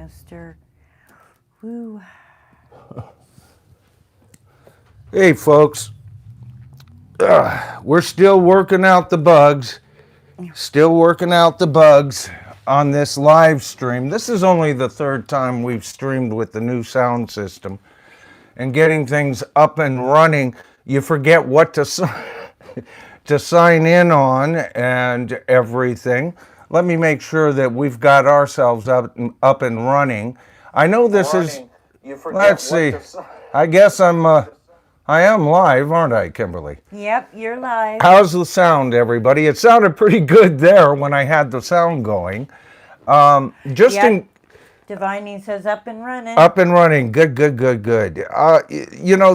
Master. Woo. Hey, folks. We're still working out the bugs. Still working out the bugs on this live stream. This is only the third time we've streamed with the new sound system. And getting things up and running, you forget what to to sign in on and everything. Let me make sure that we've got ourselves up and running. I know this is. Let's see. I guess I am live, aren't I, Kimberly? Yep, you're live. How's the sound, everybody? It sounded pretty good there when I had the sound going. Divining says up and running. Up and running. Good.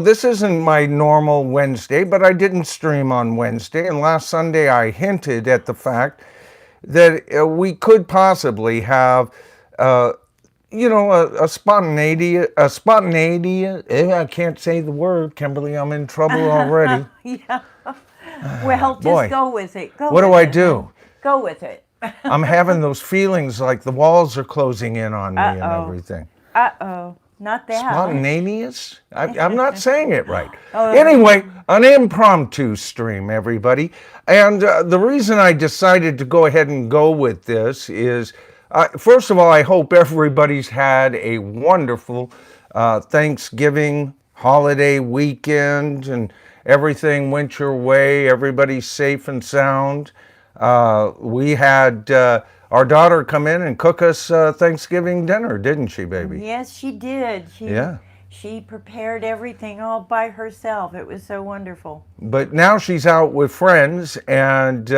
This isn't my normal Wednesday, but I didn't stream on Wednesday. And last Sunday I hinted at the fact that we could possibly have, a spontaneity. I can't say the word, Kimberly. I'm in trouble already. Yeah. Well, just go with it. What do I do? Go with it. I'm having those feelings like the walls are closing in on me and everything. Not that. Spontaneous? I'm not saying it right. Anyway, an impromptu stream, everybody. And the reason I decided to go ahead and go with this is, first of all, I hope everybody's had a wonderful Thanksgiving holiday weekend and everything went your way. Everybody's safe and sound. We had our daughter come in and cook us Thanksgiving dinner, didn't she, baby? Yes, she did. She prepared everything all by herself. It was so wonderful. But now she's out with friends and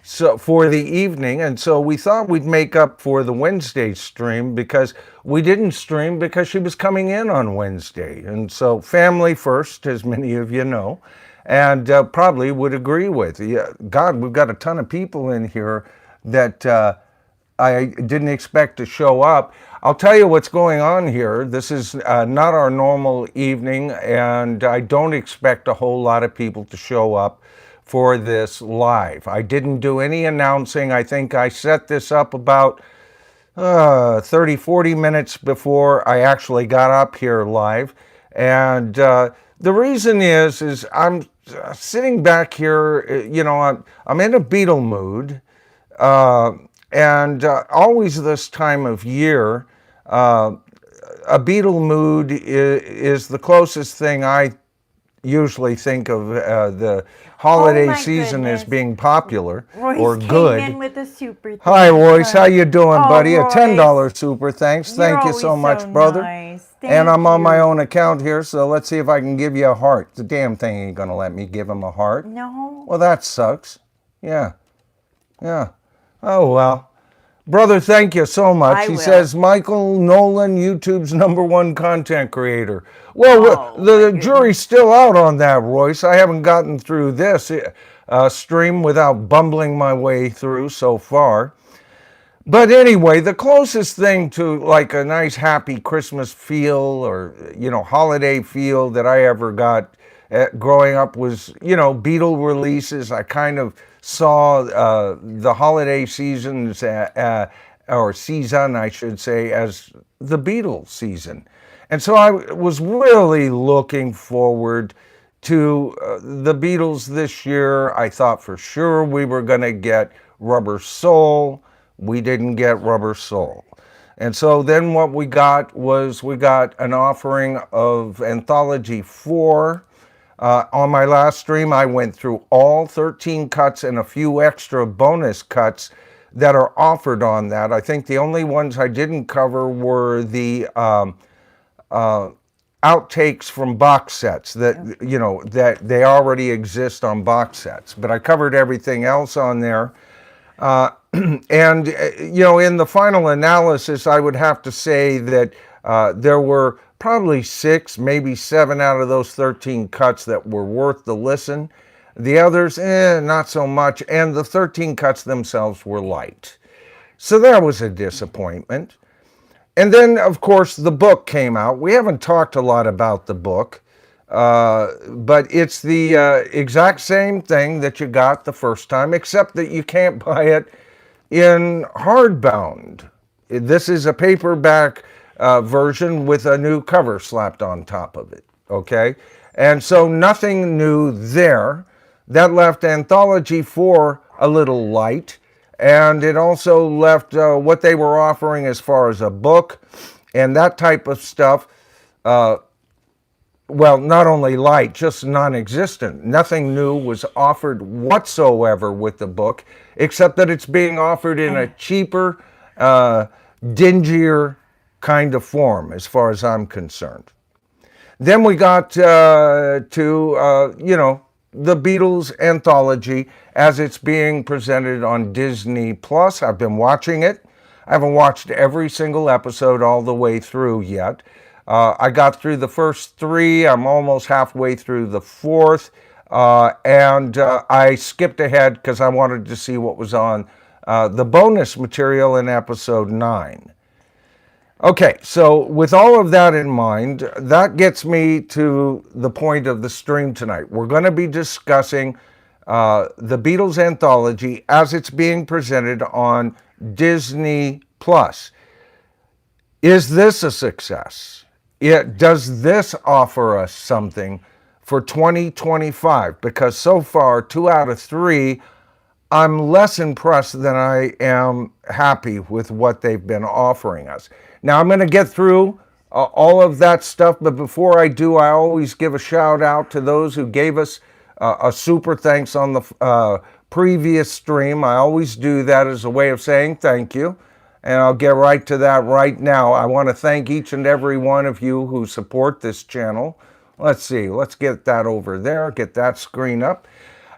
so for the evening, and so we thought we'd make up for the Wednesday stream because we didn't stream because she was coming in on Wednesday. And so family first, as many of you know. And probably would agree with. Yeah, God, we've got a ton of people in here that I didn't expect to show up. I'll tell you what's going on here. This is not our normal evening, and I don't expect a whole lot of people to show up for this live. I didn't do any announcing. I think I set this up about 30, 40 minutes before I actually got up here live. And the reason is I'm sitting back here, I'm in a Beatle mood, and always this time of year, a Beatle mood is the closest thing I usually think of the holiday season as being popular or good. Came in with a super. Hi, Royce. How you doing, buddy? Royce. A $10 super. Thanks. Thank you so much, brother. Nice. And I'm on my own account here, so let's see if I can give you a heart. The damn thing ain't gonna let me give him a heart. No. Well, that sucks. Yeah. Oh, well. Brother, thank you so much. He says, Michael Noland, YouTube's #1 content creator. Well, the jury's still out on that, Royce. I haven't gotten through this stream without bumbling my way through so far. But anyway, the closest thing to like a nice happy Christmas feel or, holiday feel that I ever got growing up was, Beatle releases. I kind of saw the holiday seasons, or season, I should say, as the Beatles season. And so I was really looking forward to the Beatles this year. I thought for sure we were going to get Rubber Soul. We didn't get Rubber Soul. And so then what we got was an offering of Anthology 4. On my last stream, I went through all 13 cuts and a few extra bonus cuts that are offered on that. I think the only ones I didn't cover were the outtakes from box sets that, that they already exist on box sets. But I covered everything else on there. And, in the final analysis, I would have to say that there were probably 6, maybe 7 out of those 13 cuts that were worth the listen. The others, not so much. And the 13 cuts themselves were light. So that was a disappointment. And then, of course, the book came out. We haven't talked a lot about the book. But it's the exact same thing that you got the first time, except that you can't buy it in hardbound this is a paperback version with a new cover slapped on top of it, okay? And so nothing new there. That left Anthology 4 a little light, and it also left what they were offering as far as a book and that type of stuff, well, not only light, just non-existent. Nothing new was offered whatsoever with the book, except that it's being offered in a cheaper, dingier kind of form, as far as I'm concerned. Then we got to, the Beatles anthology as it's being presented on Disney Plus. I've been watching it. I haven't watched every single episode all the way through yet. I got through the first 3. I'm almost halfway through the 4th. And I skipped ahead because I wanted to see what was on the bonus material in episode 9. Okay, so with all of that in mind, that gets me to the point of the stream tonight. We're going to be discussing the Beatles anthology as it's being presented on Disney Plus. Is this a success? Does this offer us something for 2025? Because so far, 2 out of 3, I'm less impressed than I am happy with what they've been offering us. Now, I'm going to get through all of that stuff, but before I do, I always give a shout out to those who gave us a super thanks on the previous stream. I always do that as a way of saying thank you, and I'll get right to that right now. I want to thank each and every one of you who support this channel. Let's see, let's get that over there, get that screen up.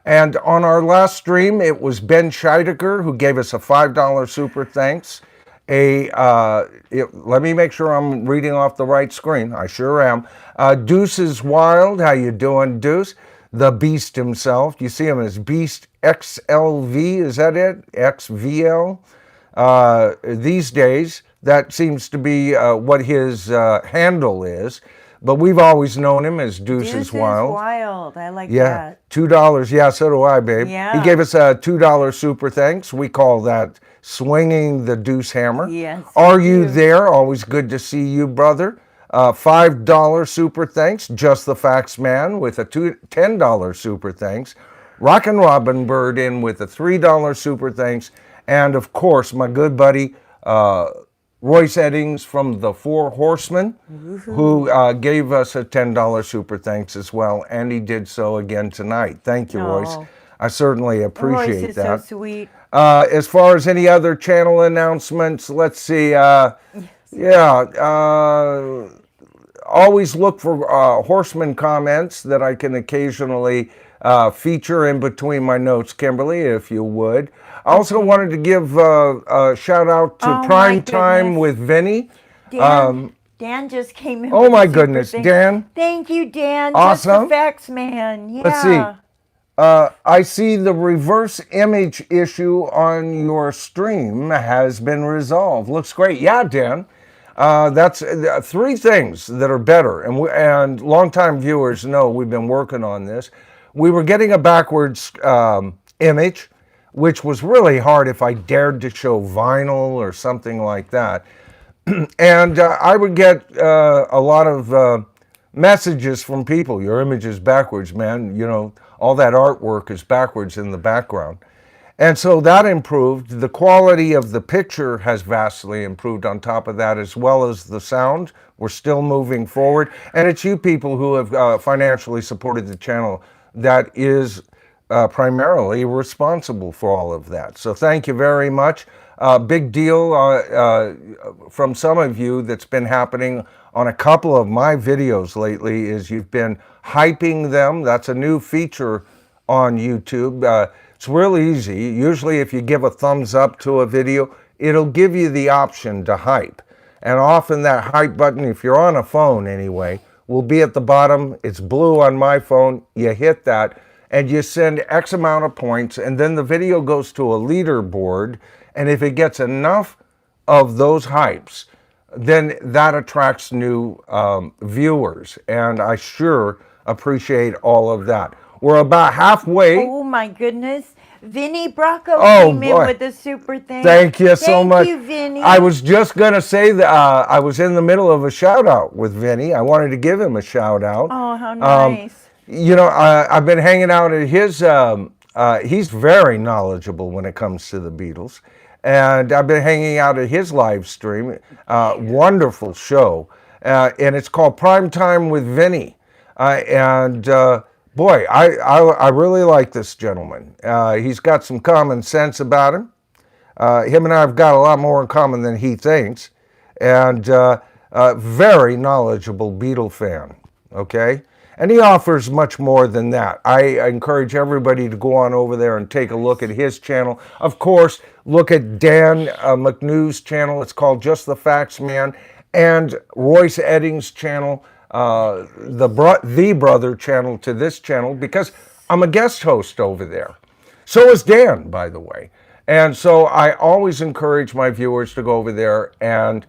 And on our last stream, it was Ben Scheidecker who gave us a $5 super thanks. Let me make sure I'm reading off the right screen. I sure am. Deuce is Wild. How you doing, Deuce? The Beast himself. You see him as Beast XLV. Is that it? XVL? These days, that seems to be what his handle is. But we've always known him as Deuce is Wild. Wild. I like that. that. $2. Yeah, so do I, babe. Yeah. He gave us a $2 super thanks. We call that swinging the Deuce hammer. Yes. Are you there? Always good to see you, brother. $5 super thanks. Just the Facts Man with a $10 super thanks. Rockin' Robin Bird in with a $3 super thanks. And of course, my good buddy, Royce Eddings from the Four Horsemen, who gave us a $10 super thanks as well, and he did so again tonight. Thank you, Royce. I certainly appreciate Royce is that. so sweet. As far as any other channel announcements, let's see. Always look for Horseman comments that I can occasionally feature in between my notes, Kimberly, if you would. I also wanted to give a shout out to Prime Time with Vinny. Dan just came in. Oh my goodness, Dan. Thank you, Dan. Awesome. Just the Facts Man. Yeah. Let's see. I see the reverse image issue on your stream has been resolved. Looks great. Yeah, Dan. That's 3 things that are better. And longtime viewers know we've been working on this. We were getting a backwards image, which was really hard if I dared to show vinyl or something like that. And I would get a lot of messages from people. Your image is backwards, man. You know, all that artwork is backwards in the background. And so that improved. The quality of the picture has vastly improved on top of that, as well as the sound. We're still moving forward. And it's you people who have financially supported the channel that is primarily responsible for all of that. So thank you very much. Big deal from some of you that's been happening on a couple of my videos lately is you've been hyping them. That's a new feature on YouTube. It's real easy. Usually if you give a thumbs up to a video, it'll give you the option to hype. And often that hype button, if you're on a phone anyway, will be at the bottom. It's blue on my phone. You hit that and you send X amount of points, and then the video goes to a leaderboard, and if it gets enough of those hypes, then that attracts new viewers, and I sure appreciate all of that. We're about halfway. Oh my goodness. Vinny Bracco Oh, came in boy. with a super thing. Thank you so much. Thank you, Vinny. I was just going to say that I was in the middle of a shout out with Vinny. I wanted to give him a shout out. Oh, how nice. You know, I've been hanging out at his, he's very knowledgeable when it comes to the Beatles. And I've been hanging out at his live stream. Wonderful show. And it's called Prime Time with Vinny. Boy, I really like this gentleman. He's got some common sense about him. Him and I have got a lot more in common than he thinks. And very knowledgeable Beatle fan, okay? And he offers much more than that. I encourage everybody to go on over there and take a look at his channel. Of course, look at Dan McNew's channel. It's called Just the Facts Man. And Royce Edding's channel, the brother channel to this channel, because I'm a guest host over there. So is Dan, by the way. And so I always encourage my viewers to go over there and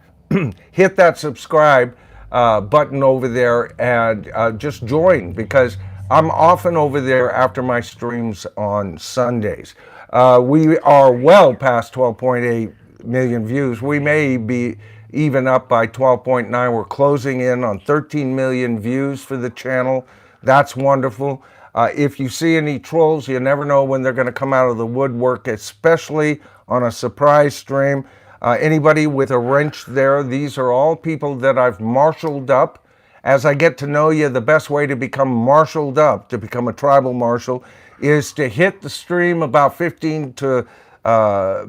hit that subscribe button over there and just join, because I'm often over there after my streams on Sundays. We are well past 12.8 million views. We may be even up by 12.9. We're closing in on 13 million views for the channel. That's wonderful. If you see any trolls, you never know when they're going to come out of the woodwork, especially on a surprise stream. Anybody with a wrench there, these are all people that I've marshaled up. As I get to know you, the best way to become marshaled up, to become a tribal marshal, is to hit the stream about 15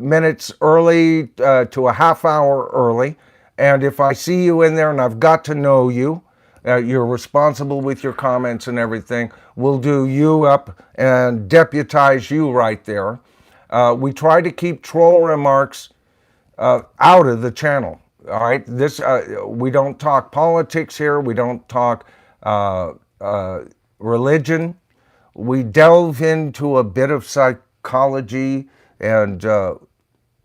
minutes early to a half hour early. And if I see you in there and I've got to know you, you're responsible with your comments and everything, we'll do you up and deputize you right there. We try to keep troll remarks out of the channel. All right, this we don't talk politics here. We don't talk religion. We delve into a bit of psychology and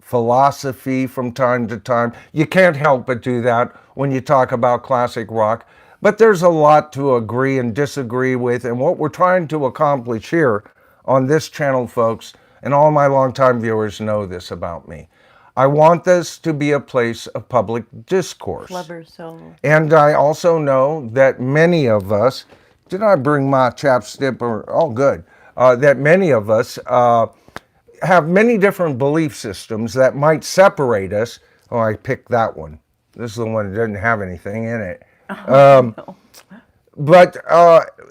philosophy from time to time. You can't help but do that when you talk about classic rock. But there's a lot to agree and disagree with, and what we're trying to accomplish here on this channel, folks, and all my longtime viewers know this about me. I want this to be a place of public discourse. Clever soul. And I also know that many of us, did I bring my chapstick? Oh, good. That many of us have many different belief systems that might separate us. Oh, I picked that one. This is the one that doesn't have anything in it. No. But,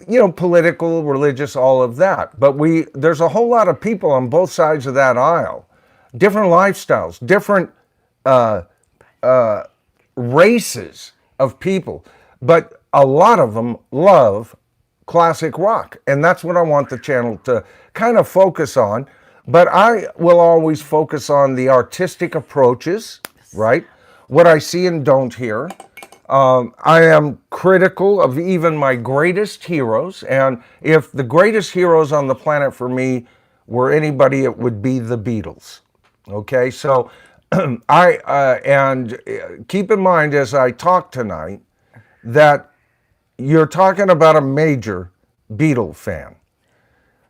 you know, political, religious, all of that. But there's a whole lot of people on both sides of that aisle. Different lifestyles, different races of people. But a lot of them love classic rock. And that's what I want the channel to kind of focus on. But I will always focus on the artistic approaches, right? What I see and don't hear. I am critical of even my greatest heroes. And if the greatest heroes on the planet for me were anybody, it would be the Beatles. Okay, so and keep in mind as I talk tonight that you're talking about a major Beatle fan.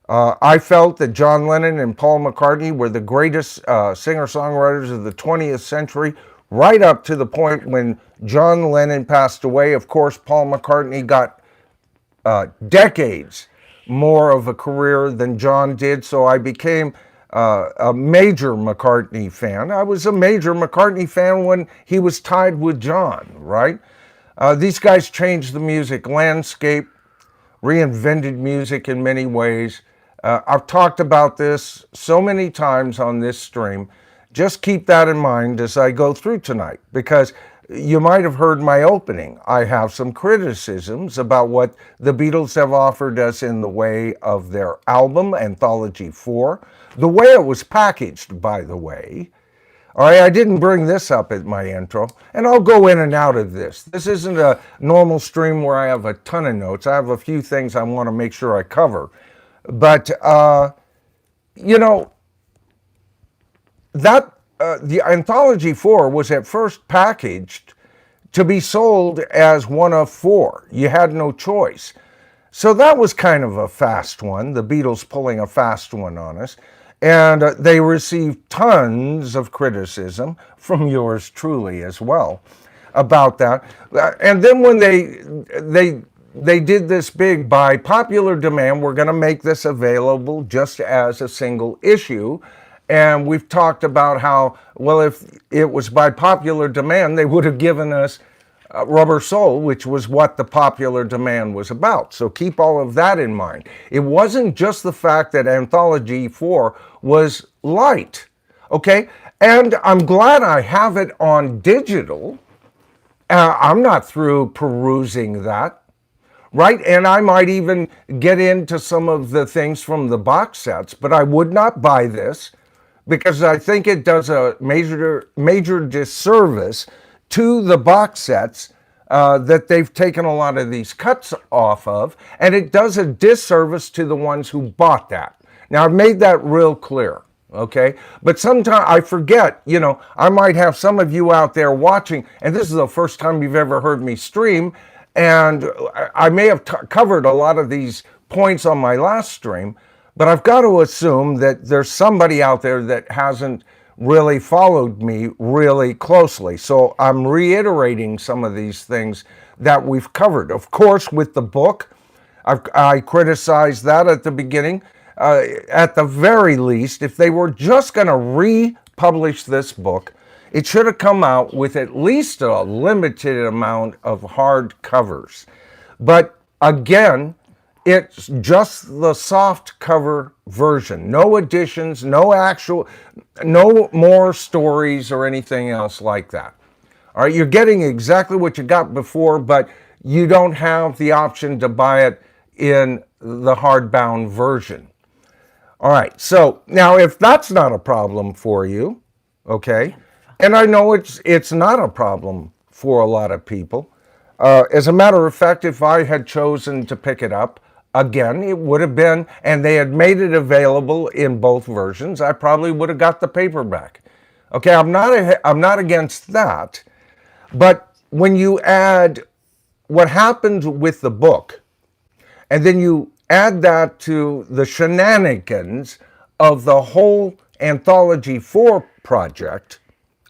I felt that John Lennon and Paul McCartney were the greatest singer-songwriters of the 20th century, right up to the point when John Lennon passed away. Of course, Paul McCartney got decades more of a career than John did, so I became a major McCartney fan. I was a major McCartney fan when he was tied with John, right? These guys changed the music landscape, reinvented music in many ways. I've talked about this so many times on this stream. Just keep that in mind as I go through tonight, because you might have heard my opening. I have some criticisms about what the Beatles have offered us in the way of their album, Anthology 4, the way it was packaged, by the way. All right, I didn't bring this up at my intro, and I'll go in and out of this. This isn't a normal stream where I have a ton of notes. I have a few things I want to make sure I cover. But, you know, that the Anthology 4 was at first packaged to be sold as one of 4. You had no choice. So that was kind of a fast one, the Beatles pulling a fast one on us. And they received tons of criticism from yours truly as well about that. And then when they did this big, by popular demand, we're going to make this available just as a single issue. And we've talked about how, well, if it was by popular demand, they would have given us Rubber Soul, which was what the popular demand was about. So keep all of that in mind. It wasn't just the fact that Anthology 4 was light, okay? And I'm glad I have it on digital. I'm not through perusing that, right? And I might even get into some of the things from the box sets, but I would not buy this because I think it does a major disservice to the box sets that they've taken a lot of these cuts off of, and it does a disservice to the ones who bought that. Now, I've made that real clear, okay? But sometimes I forget, I might have some of you out there watching, and this is the first time you've ever heard me stream, and I may have covered a lot of these points on my last stream, but I've got to assume that there's somebody out there that hasn't really followed me really closely. So I'm reiterating some of these things that we've covered. Of course, with the book, I criticized that at the beginning. At the very least, if they were just going to republish this book, it should have come out with at least a limited amount of hard covers. But again, it's just the soft cover version. No additions, no more stories or anything else like that. All right, you're getting exactly what you got before, but you don't have the option to buy it in the hardbound version. All right, so now if that's not a problem for you, okay, and I know it's not a problem for a lot of people. As a matter of fact, if I had chosen to pick it up, again, it would have been, and they had made it available in both versions, I probably would have got the paperback. Okay, I'm not against that, but when you add what happened with the book, and then you add that to the shenanigans of the whole Anthology 4 project,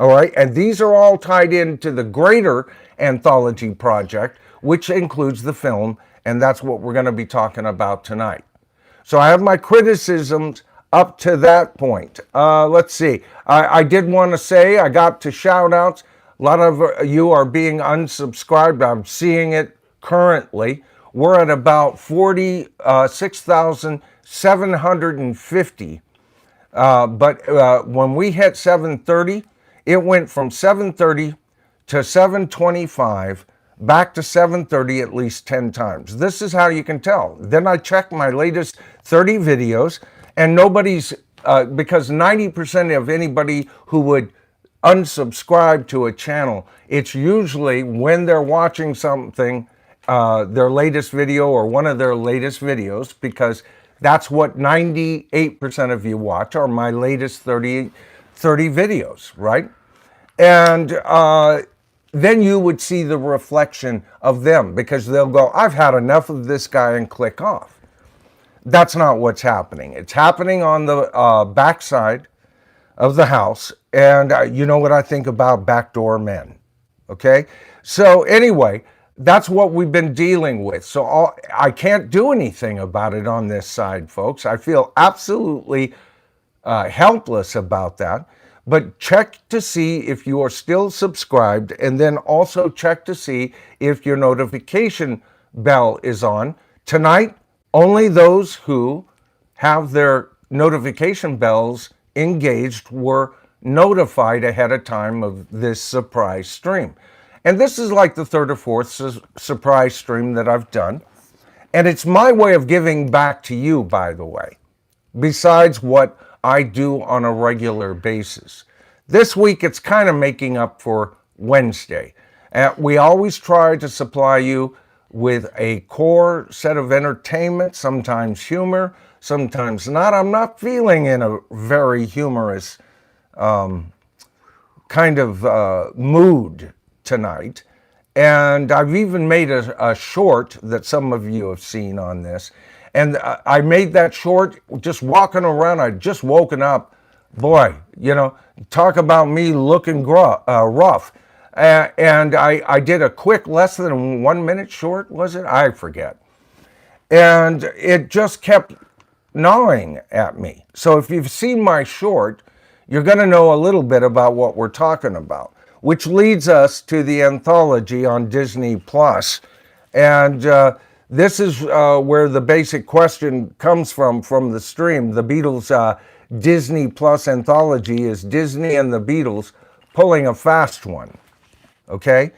all right, and these are all tied into the greater Anthology project, which includes the film, and that's what we're going to be talking about tonight. So I have my criticisms up to that point. Let's see. I did want to say, I got to shout outs. A lot of you are being unsubscribed. I'm seeing it currently. We're at about 46,750. But when we hit 730, it went from 730 to 725, back to 730 at least 10 times. This is how you can tell. Then I checked my latest 30 videos, and nobody's, because 90% of anybody who would unsubscribe to a channel, it's usually when they're watching something, their latest video or one of their latest videos, because that's what 98% of you watch, are my latest 30 videos, right? And then you would see the reflection of them, because they'll go, I've had enough of this guy, and click off. That's not what's happening. It's happening on the backside of the house, and you know what I think about backdoor men, okay? So anyway, that's what we've been dealing with. So I can't do anything about it on this side, folks. I feel absolutely helpless about that. But check to see if you are still subscribed, and then also check to see if your notification bell is on. Tonight, only those who have their notification bells engaged were notified ahead of time of this surprise stream. And this is like the third or fourth surprise stream that I've done. And it's my way of giving back to you, by the way, besides what I do on a regular basis. This week, it's kind of making up for Wednesday. We always try to supply you with a core set of entertainment, sometimes humor, sometimes not. I'm not feeling in a very humorous kind of mood tonight. And I've even made a short that some of you have seen on this. And I made that short just walking around. I'd just woken up. Boy, talk about me looking rough. And I did a quick, less than 1 minute short, was it? I forget. And it just kept gnawing at me. So if you've seen my short, you're going to know a little bit about what we're talking about, which leads us to the anthology on Disney Plus. And this is where the basic question comes from the stream. The Beatles Disney Plus anthology is Disney and the Beatles pulling a fast one. Okay?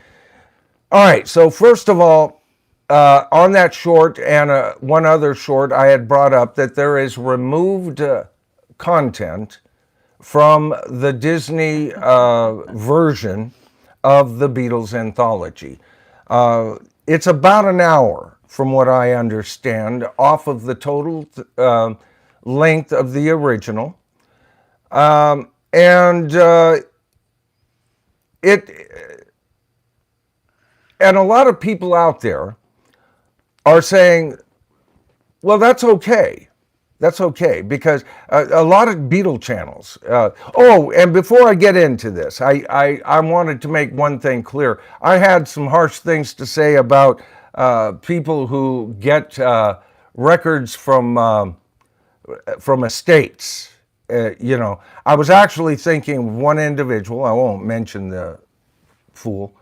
All right, so first of all, on that short and one other short, I had brought up that there is removed content from the Disney version of the Beatles anthology. It's about an hour, from what I understand, off of the total length of the original. And a lot of people out there are saying, well, that's okay. That's okay, because a lot of Beatle channels. And before I get into this, I wanted to make one thing clear. I had some harsh things to say about people who get records from estates. I was actually thinking of one individual. I won't mention the fool.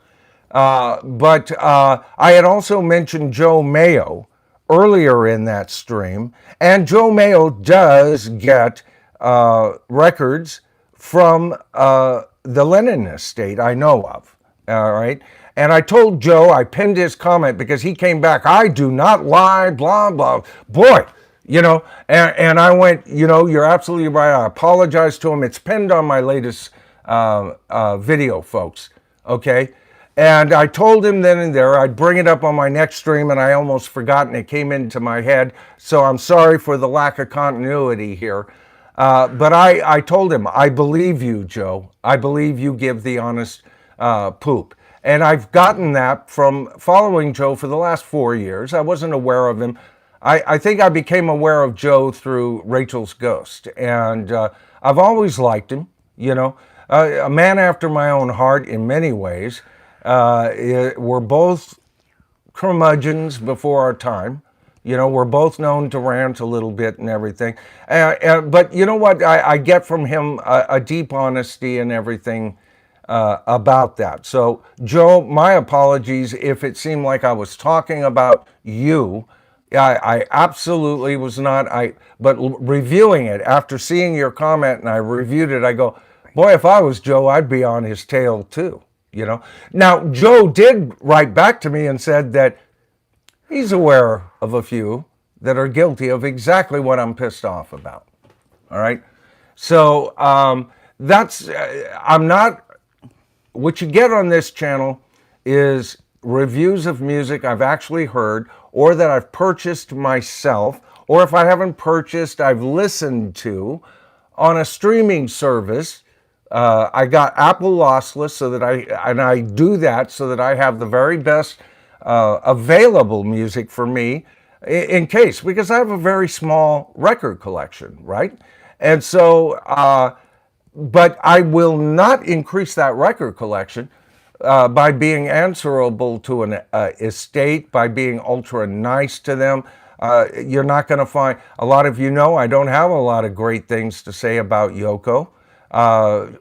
But I had also mentioned Joe Mayo earlier in that stream, and Joe Mayo does get records from the Lennon estate I know of, all right? And I told Joe, I pinned his comment because he came back, I do not lie, blah, blah. Boy, and I went, you're absolutely right. I apologize to him. It's pinned on my latest video, folks, okay? And I told him then and there I'd bring it up on my next stream, and I almost forgot, and it came into my head. So I'm sorry for the lack of continuity here. But I told him, I believe you, Joe. I believe you give the honest poop. And I've gotten that from following Joe for the last 4 years. I wasn't aware of him. I think I became aware of Joe through Rachel's Ghost. And I've always liked him, a man after my own heart in many ways. We're both curmudgeons before our time. We're both known to rant a little bit and everything. But you know what? I get from him a deep honesty and everything about that. So, Joe, my apologies if it seemed like I was talking about you. I absolutely was not. But reviewing it, after seeing your comment and I reviewed it, I go, boy, if I was Joe, I'd be on his tail too. Now, Joe did write back to me and said that he's aware of a few that are guilty of exactly what I'm pissed off about. All right. So what you get on this channel is reviews of music I've actually heard or that I've purchased myself, or if I haven't purchased, I've listened to on a streaming service. I got Apple lossless so that I do that so that I have the very best available music for me in case, because I have a very small record collection, right? And so, but I will not increase that record collection by being answerable to an estate, by being ultra nice to them. You're not going to find, a lot of I don't have a lot of great things to say about Yoko.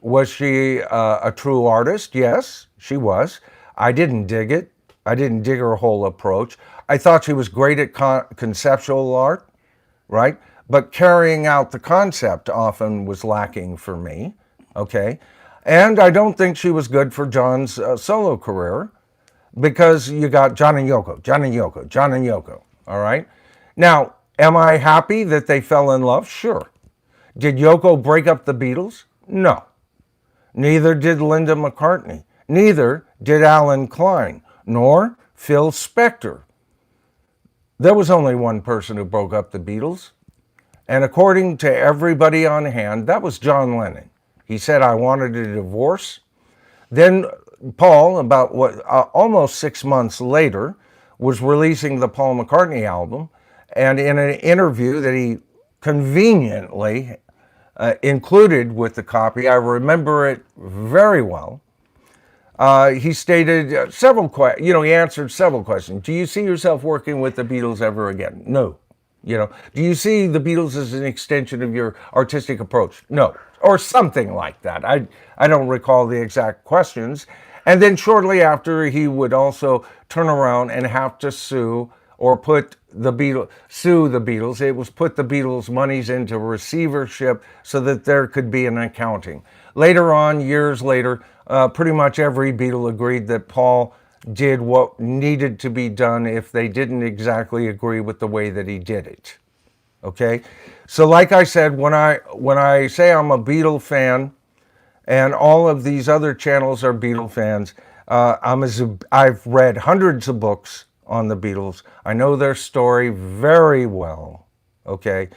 Was she a true artist? Yes, she was. I didn't dig it. I didn't dig her whole approach. I thought she was great at conceptual art, right? But carrying out the concept often was lacking for me, okay? And I don't think she was good for John's solo career, because you got John and Yoko, John and Yoko, John and Yoko, all right? Now, am I happy that they fell in love? Sure. Did Yoko break up the Beatles? No. Neither did Linda McCartney. Neither did Alan Klein, nor Phil Spector. There was only one person who broke up the Beatles. And according to everybody on hand, that was John Lennon. He said, I wanted a divorce. Then Paul, almost 6 months later, was releasing the Paul McCartney album. And in an interview that he conveniently included with the copy, I remember it very well. He stated several questions. He answered several questions. Do you see yourself working with the Beatles ever again? No. Do you see the Beatles as an extension of your artistic approach? No. Or something like that. I don't recall the exact questions. And then shortly after, he would also turn around and have to sue the Beatles. It was put the Beatles' monies into receivership so that there could be an accounting. Later on, years later, pretty much every Beatle agreed that Paul did what needed to be done if they didn't exactly agree with the way that he did it. Okay? So like I said, when I say I'm a Beatle fan, and all of these other channels are Beatle fans, I've read hundreds of books on the Beatles. I know their story very well, okay?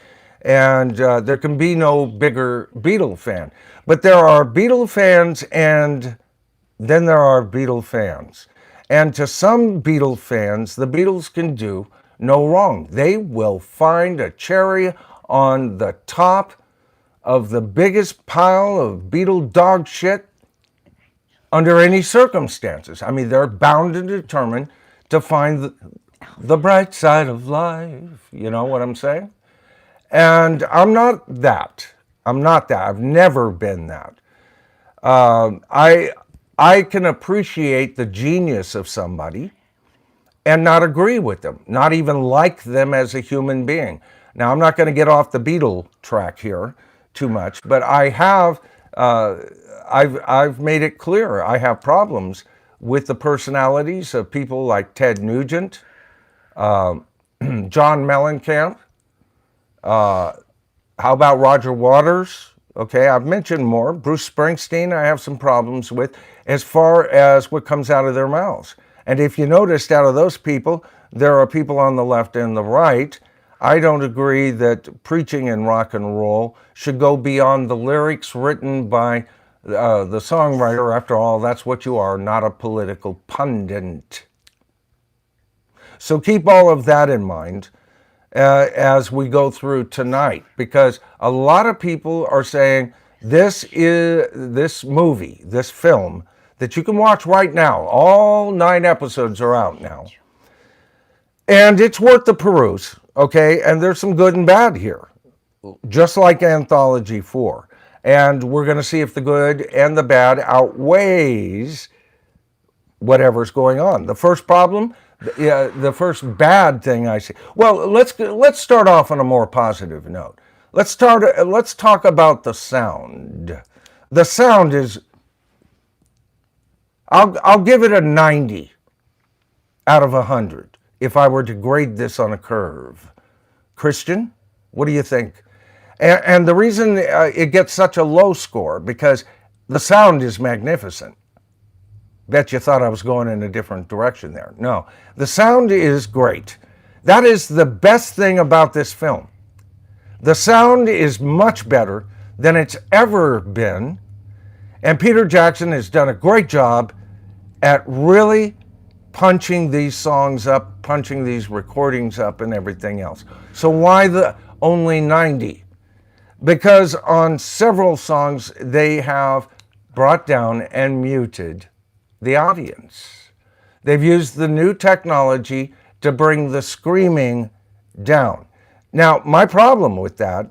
And there can be no bigger Beatle fan. But there are Beatle fans, and then there are Beatle fans. And to some Beatle fans, the Beatles can do no wrong. They will find a cherry on the top of the biggest pile of Beatle dog shit under any circumstances. I mean, they're bound and determined to find the bright side of life. You know what I'm saying? And I'm not that. I've never been that. I can appreciate the genius of somebody and not agree with them, not even like them as a human being. Now, I'm not going to get off the Beatle track here too much, but I've made it clear I have problems with the personalities of people like Ted Nugent, John Mellencamp. How about Roger Waters? Okay, I've mentioned more. Bruce Springsteen, I have some problems with as far as what comes out of their mouths. And if you noticed, out of those people, there are people on the left and the right. I don't agree that preaching in rock and roll should go beyond the lyrics written by the songwriter. After all, that's what you are, not a political pundit. So keep all of that in mind as we go through tonight, because a lot of people are saying this movie, this film that you can watch right now, all 9 episodes are out now, and it's worth the peruse, okay? And there's some good and bad here, just like Anthology 4. And we're going to see if the good and the bad outweighs whatever's going on. The first problem, the first bad thing I see. Well, let's start off on a more positive note. Let's talk about the sound. The sound is, I'll give it a 90 out of 100 if I were to grade this on a curve. Christian, what do you think? And the reason it gets such a low score, because the sound is magnificent. Bet you thought I was going in a different direction there. No, the sound is great. That is the best thing about this film. The sound is much better than it's ever been. And Peter Jackson has done a great job at really punching these songs up, punching these recordings up and everything else. So why the only 90? Because on several songs they have brought down and muted the audience. They've used the new technology to bring the screaming down. Now, my problem with that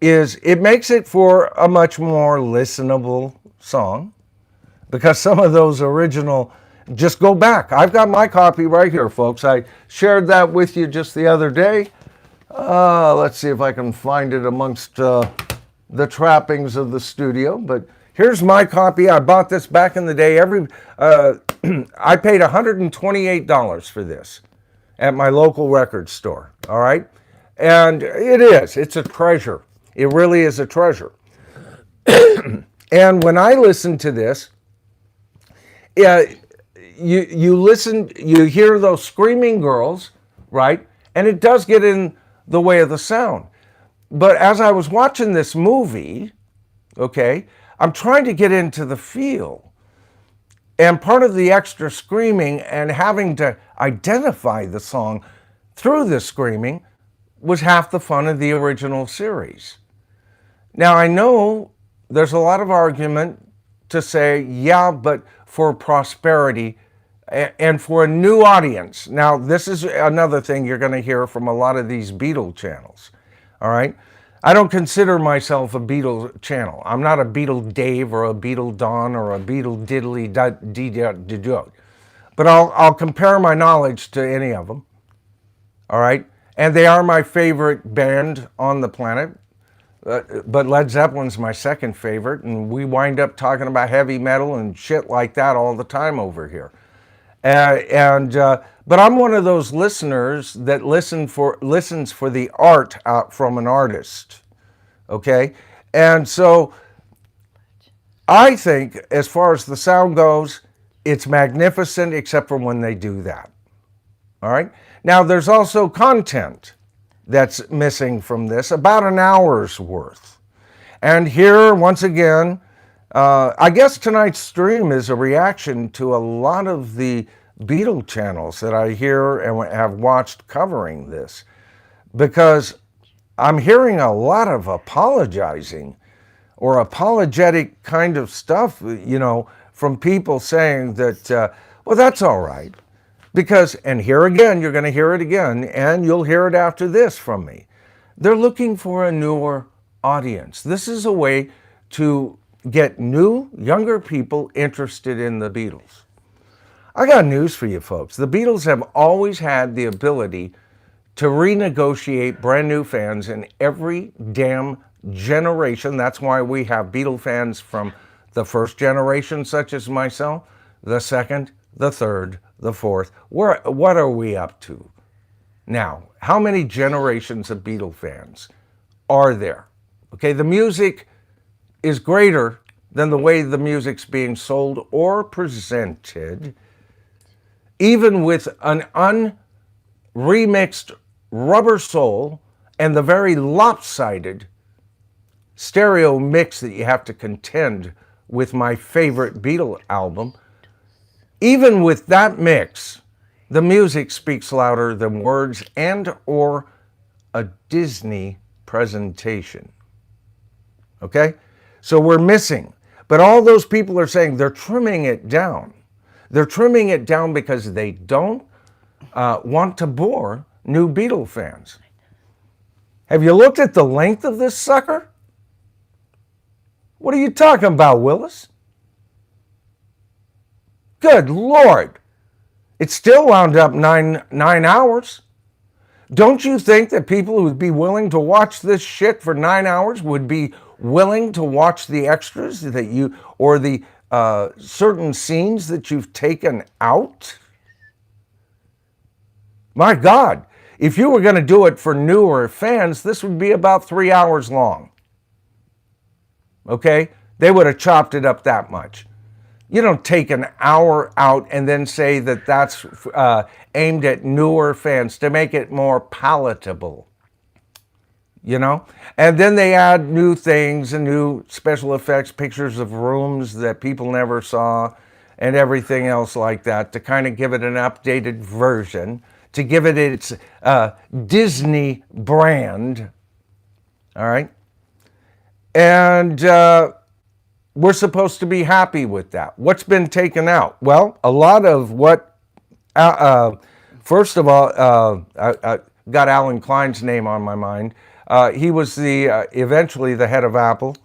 is it makes it for a much more listenable song, because some of those original, just go back. I've got my copy right here, folks. I shared that with you just the other day. Let's see if I can find it amongst the trappings of the studio. But here's my copy. I bought this back in the day. I paid $128 for this at my local record store. All right, and it's a treasure. It really is a treasure. And when I listen to this, you listen, you hear those screaming girls, right? And it does get in the way of the sound. But as I was watching this movie, okay, I'm trying to get into the feel. And part of the extra screaming and having to identify the song through the screaming was half the fun of the original series. Now, I know there's a lot of argument to say, yeah, but for prosperity and for a new audience. Now, this is another thing you're going to hear from a lot of these Beatle channels, all right? I don't consider myself a Beatle channel. I'm not a Beatle Dave or a Beatle Don or a Beatle Diddly Dee. But I'll compare my knowledge to any of them, all right? And they are my favorite band on the planet. But Led Zeppelin's my second favorite, and we wind up talking about heavy metal and shit like that all the time over here. But I'm one of those listeners that listens for the art from an artist, okay? And so I think, as far as the sound goes, it's magnificent, except for when they do that, all right? Now, there's also content that's missing from this, about an hour's worth. And here, once again, I guess tonight's stream is a reaction to a lot of the Beatle channels that I hear and have watched covering this, because I'm hearing a lot of apologizing or apologetic kind of stuff, from people saying that, well, that's all right. Because, and here again, you're going to hear it again, and you'll hear it after this from me. They're looking for a newer audience. This is a way to get new, younger people interested in the Beatles. I got news for you folks. The Beatles have always had the ability to renegotiate brand new fans in every damn generation. That's why we have Beatle fans from the first generation, such as myself, the second, the third, the fourth. What are we up to now? How many generations of Beatle fans are there? Okay, the music is greater than the way the music's being sold or presented, even with an unremixed rubber soul and the very lopsided stereo mix that you have to contend with my favorite Beatle album. Even with that mix, the music speaks louder than words and or a Disney presentation. Okay? So we're missing. But all those people are saying they're trimming it down. They're trimming it down because they don't want to bore new Beatle fans. Have you looked at the length of this sucker? What are you talking about, Willis? Good Lord. It still wound up nine hours. Don't you think that people who would be willing to watch this shit for 9 hours would be willing to watch the extras that you, or the certain scenes that you've taken out? My God, if you were going to do it for newer fans, this would be about 3 hours long. Okay? They would have chopped it up that much. You don't take an hour out and then say that that's aimed at newer fans to make it more palatable. And then they add new things and new special effects, pictures of rooms that people never saw and everything else like that to kind of give it an updated version, to give it its Disney brand. All right? And we're supposed to be happy with that. What's been taken out? Well, a lot of what, first of all, I got Alan Klein's name on my mind. He was eventually the head of Apple.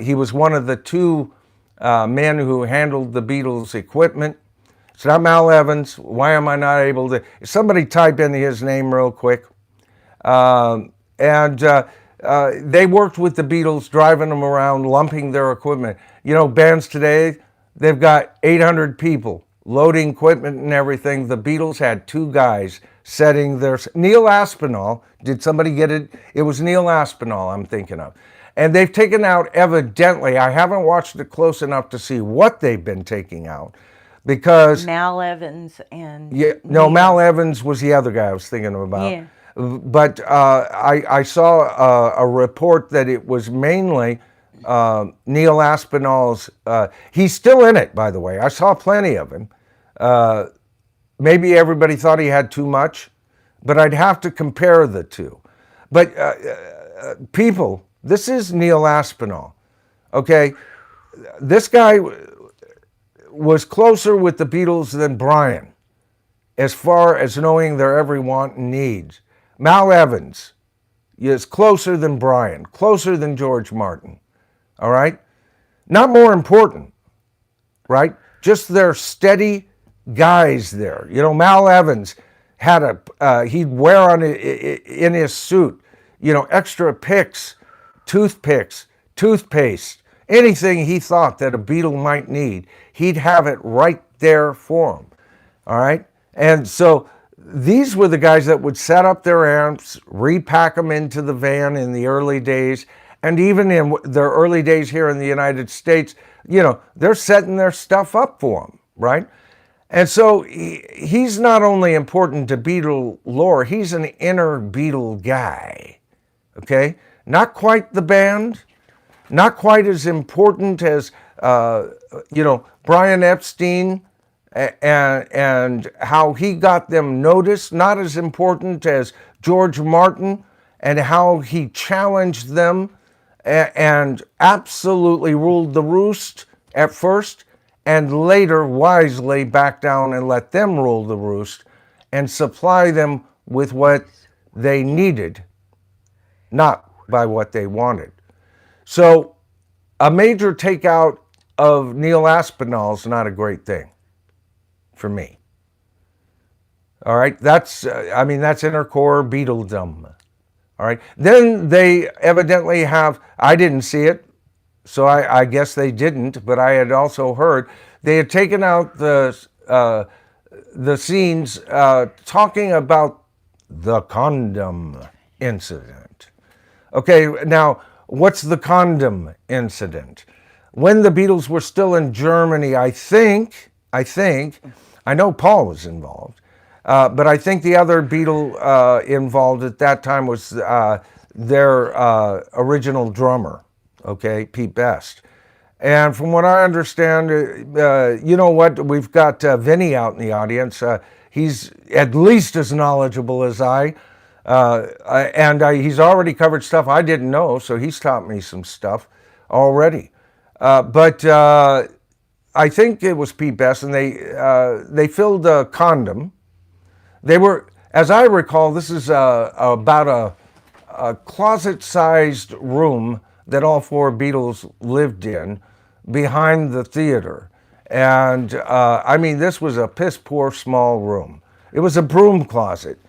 He was one of the two men who handled the Beatles' equipment. It's not Mal Evans. Why am I not able to? Somebody type in his name real quick. They worked with the Beatles, driving them around, lumping their equipment. Bands today, they've got 800 people loading equipment and everything. The Beatles had two guys setting their... Neil Aspinall, did somebody get it? It was Neil Aspinall I'm thinking of. And they've taken out, evidently, I haven't watched it close enough to see what they've been taking out, because... Mal Evans and... Yeah, no, Mal Evans was the other guy I was thinking about. Yeah. But I saw a report that it was mainly Neil Aspinall's... he's still in it, by the way. I saw plenty of him. Maybe everybody thought he had too much, but I'd have to compare the two. But people, this is Neil Aspinall, okay? This guy was closer with the Beatles than Brian, as far as knowing their every want and needs. Mal Evans is closer than Brian, closer than George Martin, all right? Not more important, right? Just they're steady guys there. You know, Mal Evans had he'd wear on in his suit, you know, extra picks, toothpicks, toothpaste, anything he thought that a Beatle might need, he'd have it right there for him, all right? And so these were the guys that would set up their amps, repack them into the van in the early days, and even in their early days here in the United States, you know, they're setting their stuff up for them, right? And so he's not only important to Beatle lore, he's an inner Beatle guy, okay? Not quite the band, not quite as important as, you know, Brian Epstein and how he got them noticed, not as important as George Martin and how he challenged them and absolutely ruled the roost at first, and later wisely backed down and let them rule the roost and supply them with what they needed, not by what they wanted. So a major takeout of Neil Aspinall is not a great thing for me. All right, that's inner core Beatledom. All right, then they evidently have, I didn't see it, so I guess they didn't, but I had also heard they had taken out the scenes talking about the condom incident. Okay, now what's the condom incident? When the Beatles were still in Germany, I know Paul was involved, but I think the other Beatle involved at that time was their original drummer, okay, Pete Best. And from what I understand, you know what, we've got Vinny out in the audience. He's at least as knowledgeable as I, and he's already covered stuff I didn't know, so he's taught me some stuff already. But I think it was Pete Best, and they filled a condom. They were, as I recall, this is about a closet-sized room that all four Beatles lived in behind the theater. And I mean, this was a piss-poor small room. It was a broom closet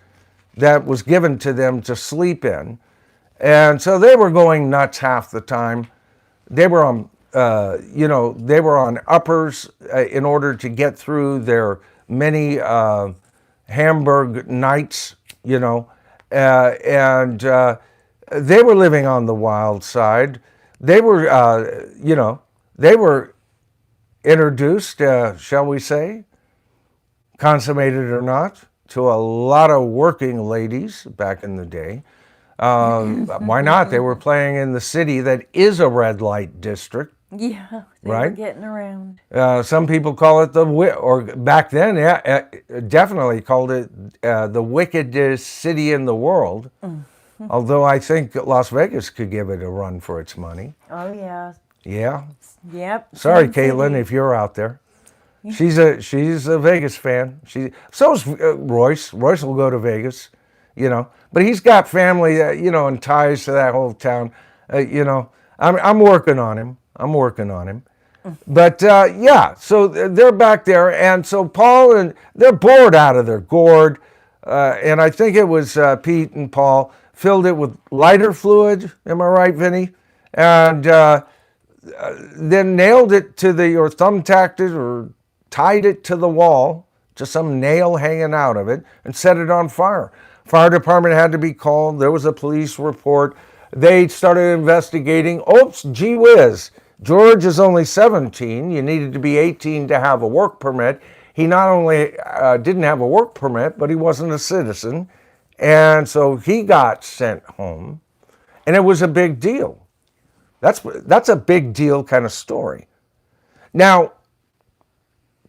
that was given to them to sleep in. And so they were going nuts half the time. They were on, they were on uppers in order to get through their many Hamburg nights, you know, and they were living on the wild side. They were, they were introduced, shall we say, consummated or not, to a lot of working ladies back in the day. Why not? They were playing in the city that is a red light district. Yeah, they right? were getting around. Some people call it or back then, definitely called it the wickedest city in the world. Although I think Las Vegas could give it a run for its money. Oh, yeah. Yeah. Yep. Sorry, same Caitlin, city. if you're out there. She's a Vegas fan. So's Royce. Royce will go to Vegas, you know. But he's got family, and ties to that whole town. I'm working on him. But so they're back there, and so Paul and they're bored out of their gourd, and I think it was Pete and Paul filled it with lighter fluid. Am I right, Vinny? And then nailed it or thumbtacked it or tied it to the wall, to some nail hanging out of it, and set it on fire. Fire department had to be called. There was a police report. They started investigating. Oops, gee whiz. George is only 17. You needed to be 18 to have a work permit. He not only didn't have a work permit, but he wasn't a citizen. And so he got sent home. And it was a big deal. That's a big deal kind of story. Now,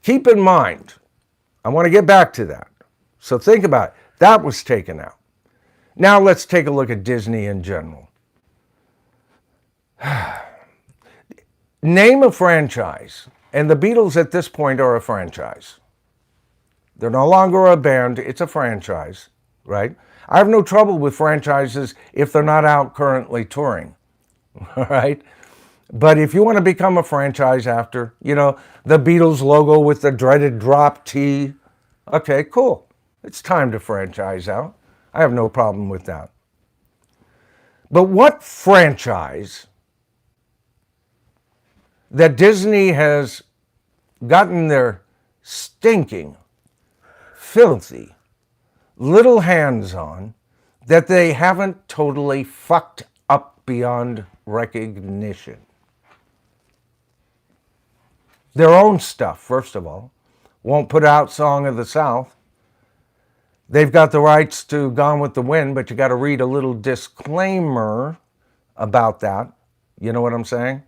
keep in mind, I want to get back to that. So think about it. That was taken out. Now let's take a look at Disney in general. Name a franchise, and the Beatles at this point are a franchise. They're no longer a band, it's a franchise, right? I have no trouble with franchises if they're not out currently touring, all right? But if you want to become a franchise after, the Beatles logo with the dreaded drop T, okay, cool. It's time to franchise out. I have no problem with that. But what franchise that Disney has gotten their stinking, filthy little hands on that they haven't totally fucked up beyond recognition? Their own stuff, first of all. Won't put out Song of the South. They've got the rights to Gone with the Wind, but you got to read a little disclaimer about that. You know what I'm saying?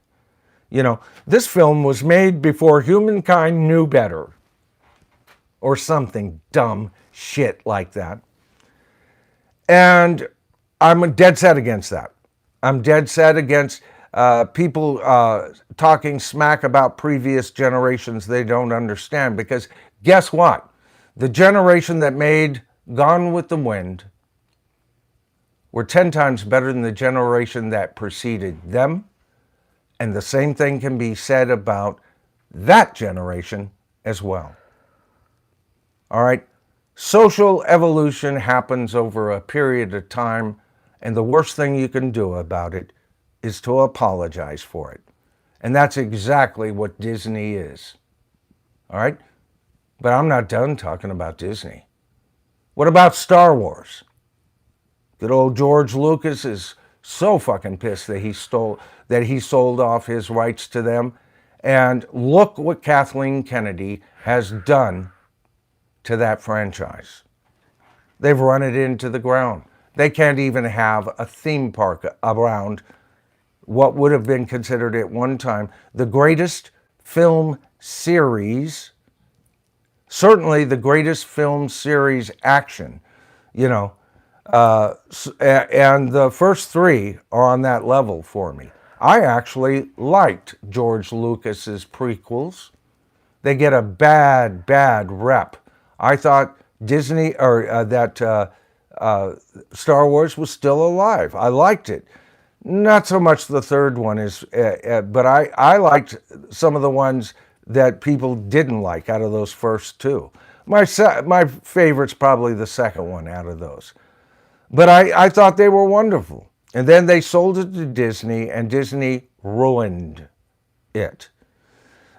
This film was made before humankind knew better. Or something dumb shit like that. And I'm dead set against that. I'm dead set against people talking smack about previous generations they don't understand. Because guess what? The generation that made Gone with the Wind were 10 times better than the generation that preceded them. And the same thing can be said about that generation as well. All right? Social evolution happens over a period of time, and the worst thing you can do about it is to apologize for it. And that's exactly what Disney is. All right? But I'm not done talking about Disney. What about Star Wars? Good old George Lucas is so fucking pissed that he sold off his rights to them. And look what Kathleen Kennedy has done to that franchise. They've run it into the ground. They can't even have a theme park around what would have been considered at one time the greatest film series, certainly the greatest film series action, and the first three are on that level for me. I actually liked George Lucas's prequels. They get a bad rep. I thought Disney Star Wars was still alive. I liked it. Not so much the third one but I liked some of the ones that people didn't like out of those first two. My favorite's probably the second one out of those. But I thought they were wonderful. And then they sold it to Disney, and Disney ruined it.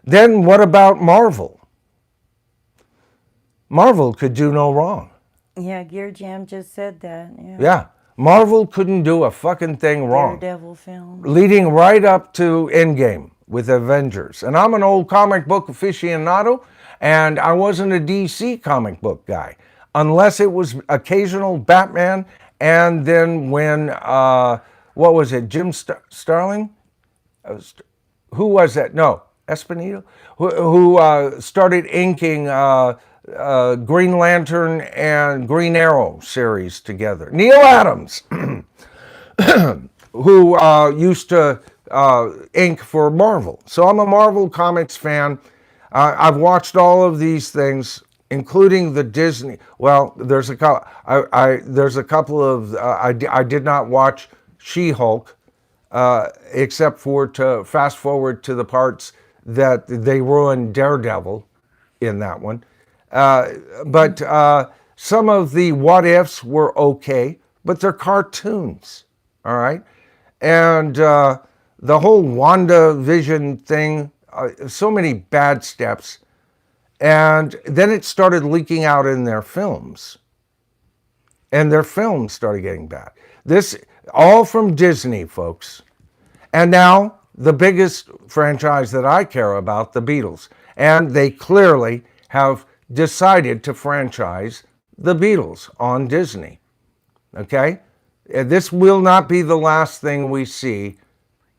Then what about Marvel? Marvel could do no wrong. Yeah, Gear Jam just said that. Yeah. Marvel couldn't do a fucking thing wrong. Daredevil film. Leading right up to Endgame with Avengers. And I'm an old comic book aficionado, and I wasn't a DC comic book guy. Unless it was occasional Batman, and then when, what was it, Jim Starlin? Who was that? No, Espinito? Who started inking Green Lantern and Green Arrow series together. Neil Adams, who used to ink for Marvel. So I'm a Marvel Comics fan. I've watched all of these things, including the Disney. Well, there's a couple. There's a couple of. I did not watch She-Hulk, except for to fast forward to the parts that they ruined Daredevil in that one. But some of the what ifs were okay, but they're cartoons, all right? And the whole WandaVision thing, so many bad steps. And then it started leaking out in their films. And their films started getting bad. This, all from Disney, folks. And now, the biggest franchise that I care about, the Beatles. And they clearly have decided to franchise the Beatles on Disney. Okay? This will not be the last thing we see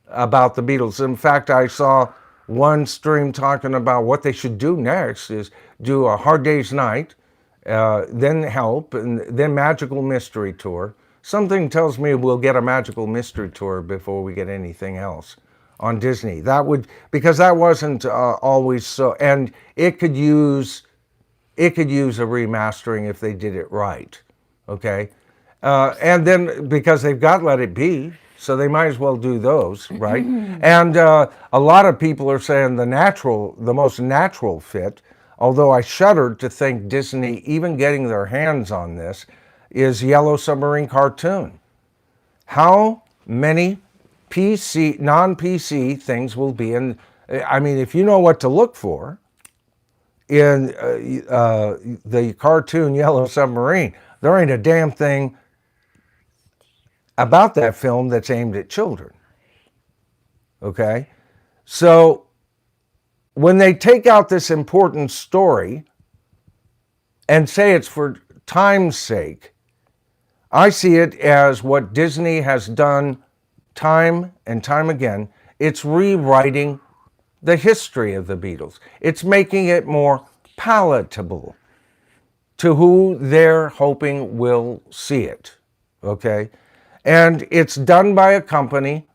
about the Beatles. In fact, I saw one stream talking about what they should do next is do a Hard Day's Night then Help, and then Magical Mystery Tour. Something tells me we'll get a Magical Mystery Tour before we get anything else on Disney. That would, because that wasn't always so, and it could use a remastering if they did it right. Okay, and then because they've got Let It Be, so they might as well do those, right? And a lot of people are saying the most natural fit, although I shudder to think Disney even getting their hands on this, is Yellow Submarine cartoon. How many non-PC things will be in? I mean, if you know what to look for in the cartoon Yellow Submarine, there ain't a damn thing about that film that's aimed at children. Okay? So when they take out this important story and say it's for time's sake, I see it as what Disney has done time and time again. It's rewriting the history of the Beatles. It's making it more palatable to who they're hoping will see it. Okay? And it's done by a company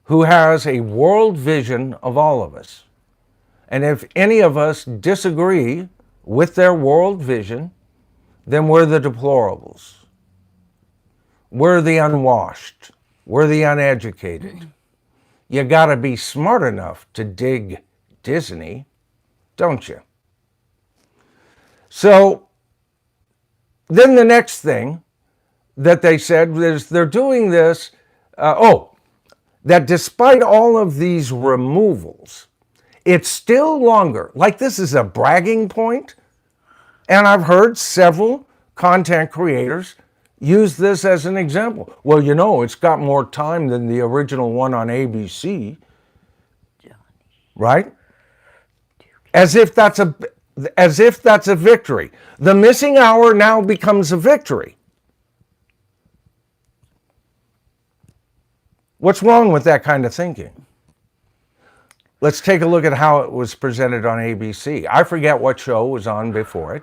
who has a world vision of all of us. And if any of us disagree with their world vision, then we're the deplorables. We're the unwashed. We're the uneducated. You gotta be smart enough to dig Disney, don't you? So then the next thing that they said is they're doing this, that despite all of these removals, it's still longer. Like this is a bragging point. And I've heard several content creators use this as an example. Well, you know, it's got more time than the original one on ABC. Right? As if that's a victory. The missing hour now becomes a victory. What's wrong with that kind of thinking? Let's take a look at how it was presented on ABC. I forget what show was on before it,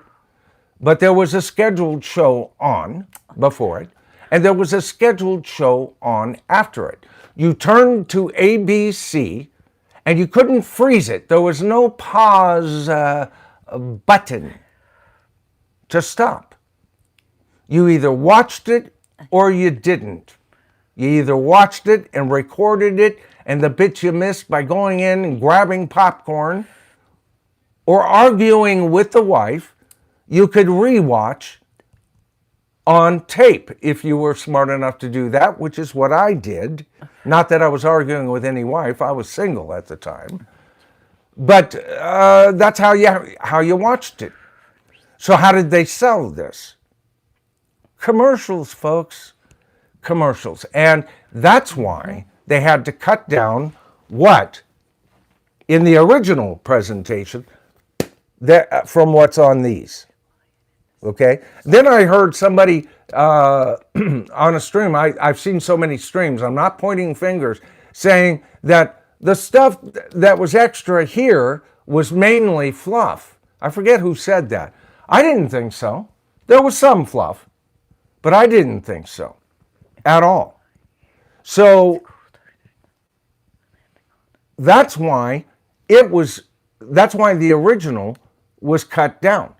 but there was a scheduled show on before it, and there was a scheduled show on after it. You turned to ABC, and you couldn't freeze it. There was no pause button to stop. You either watched it or you didn't. You either watched it and recorded it and the bits you missed by going in and grabbing popcorn or arguing with the wife. You could rewatch on tape if you were smart enough to do that, which is what I did. Not that I was arguing with any wife. I was single at the time. But that's how you watched it. So how did they sell this? Commercials, folks. Commercials. And that's why they had to cut down what in the original presentation from what's on these. Okay? Then I heard somebody on a stream, I've seen so many streams, I'm not pointing fingers, saying that the stuff that was extra here was mainly fluff. I forget who said that. I didn't think so. There was some fluff, but I didn't think so. At all. So that's why the original was cut down.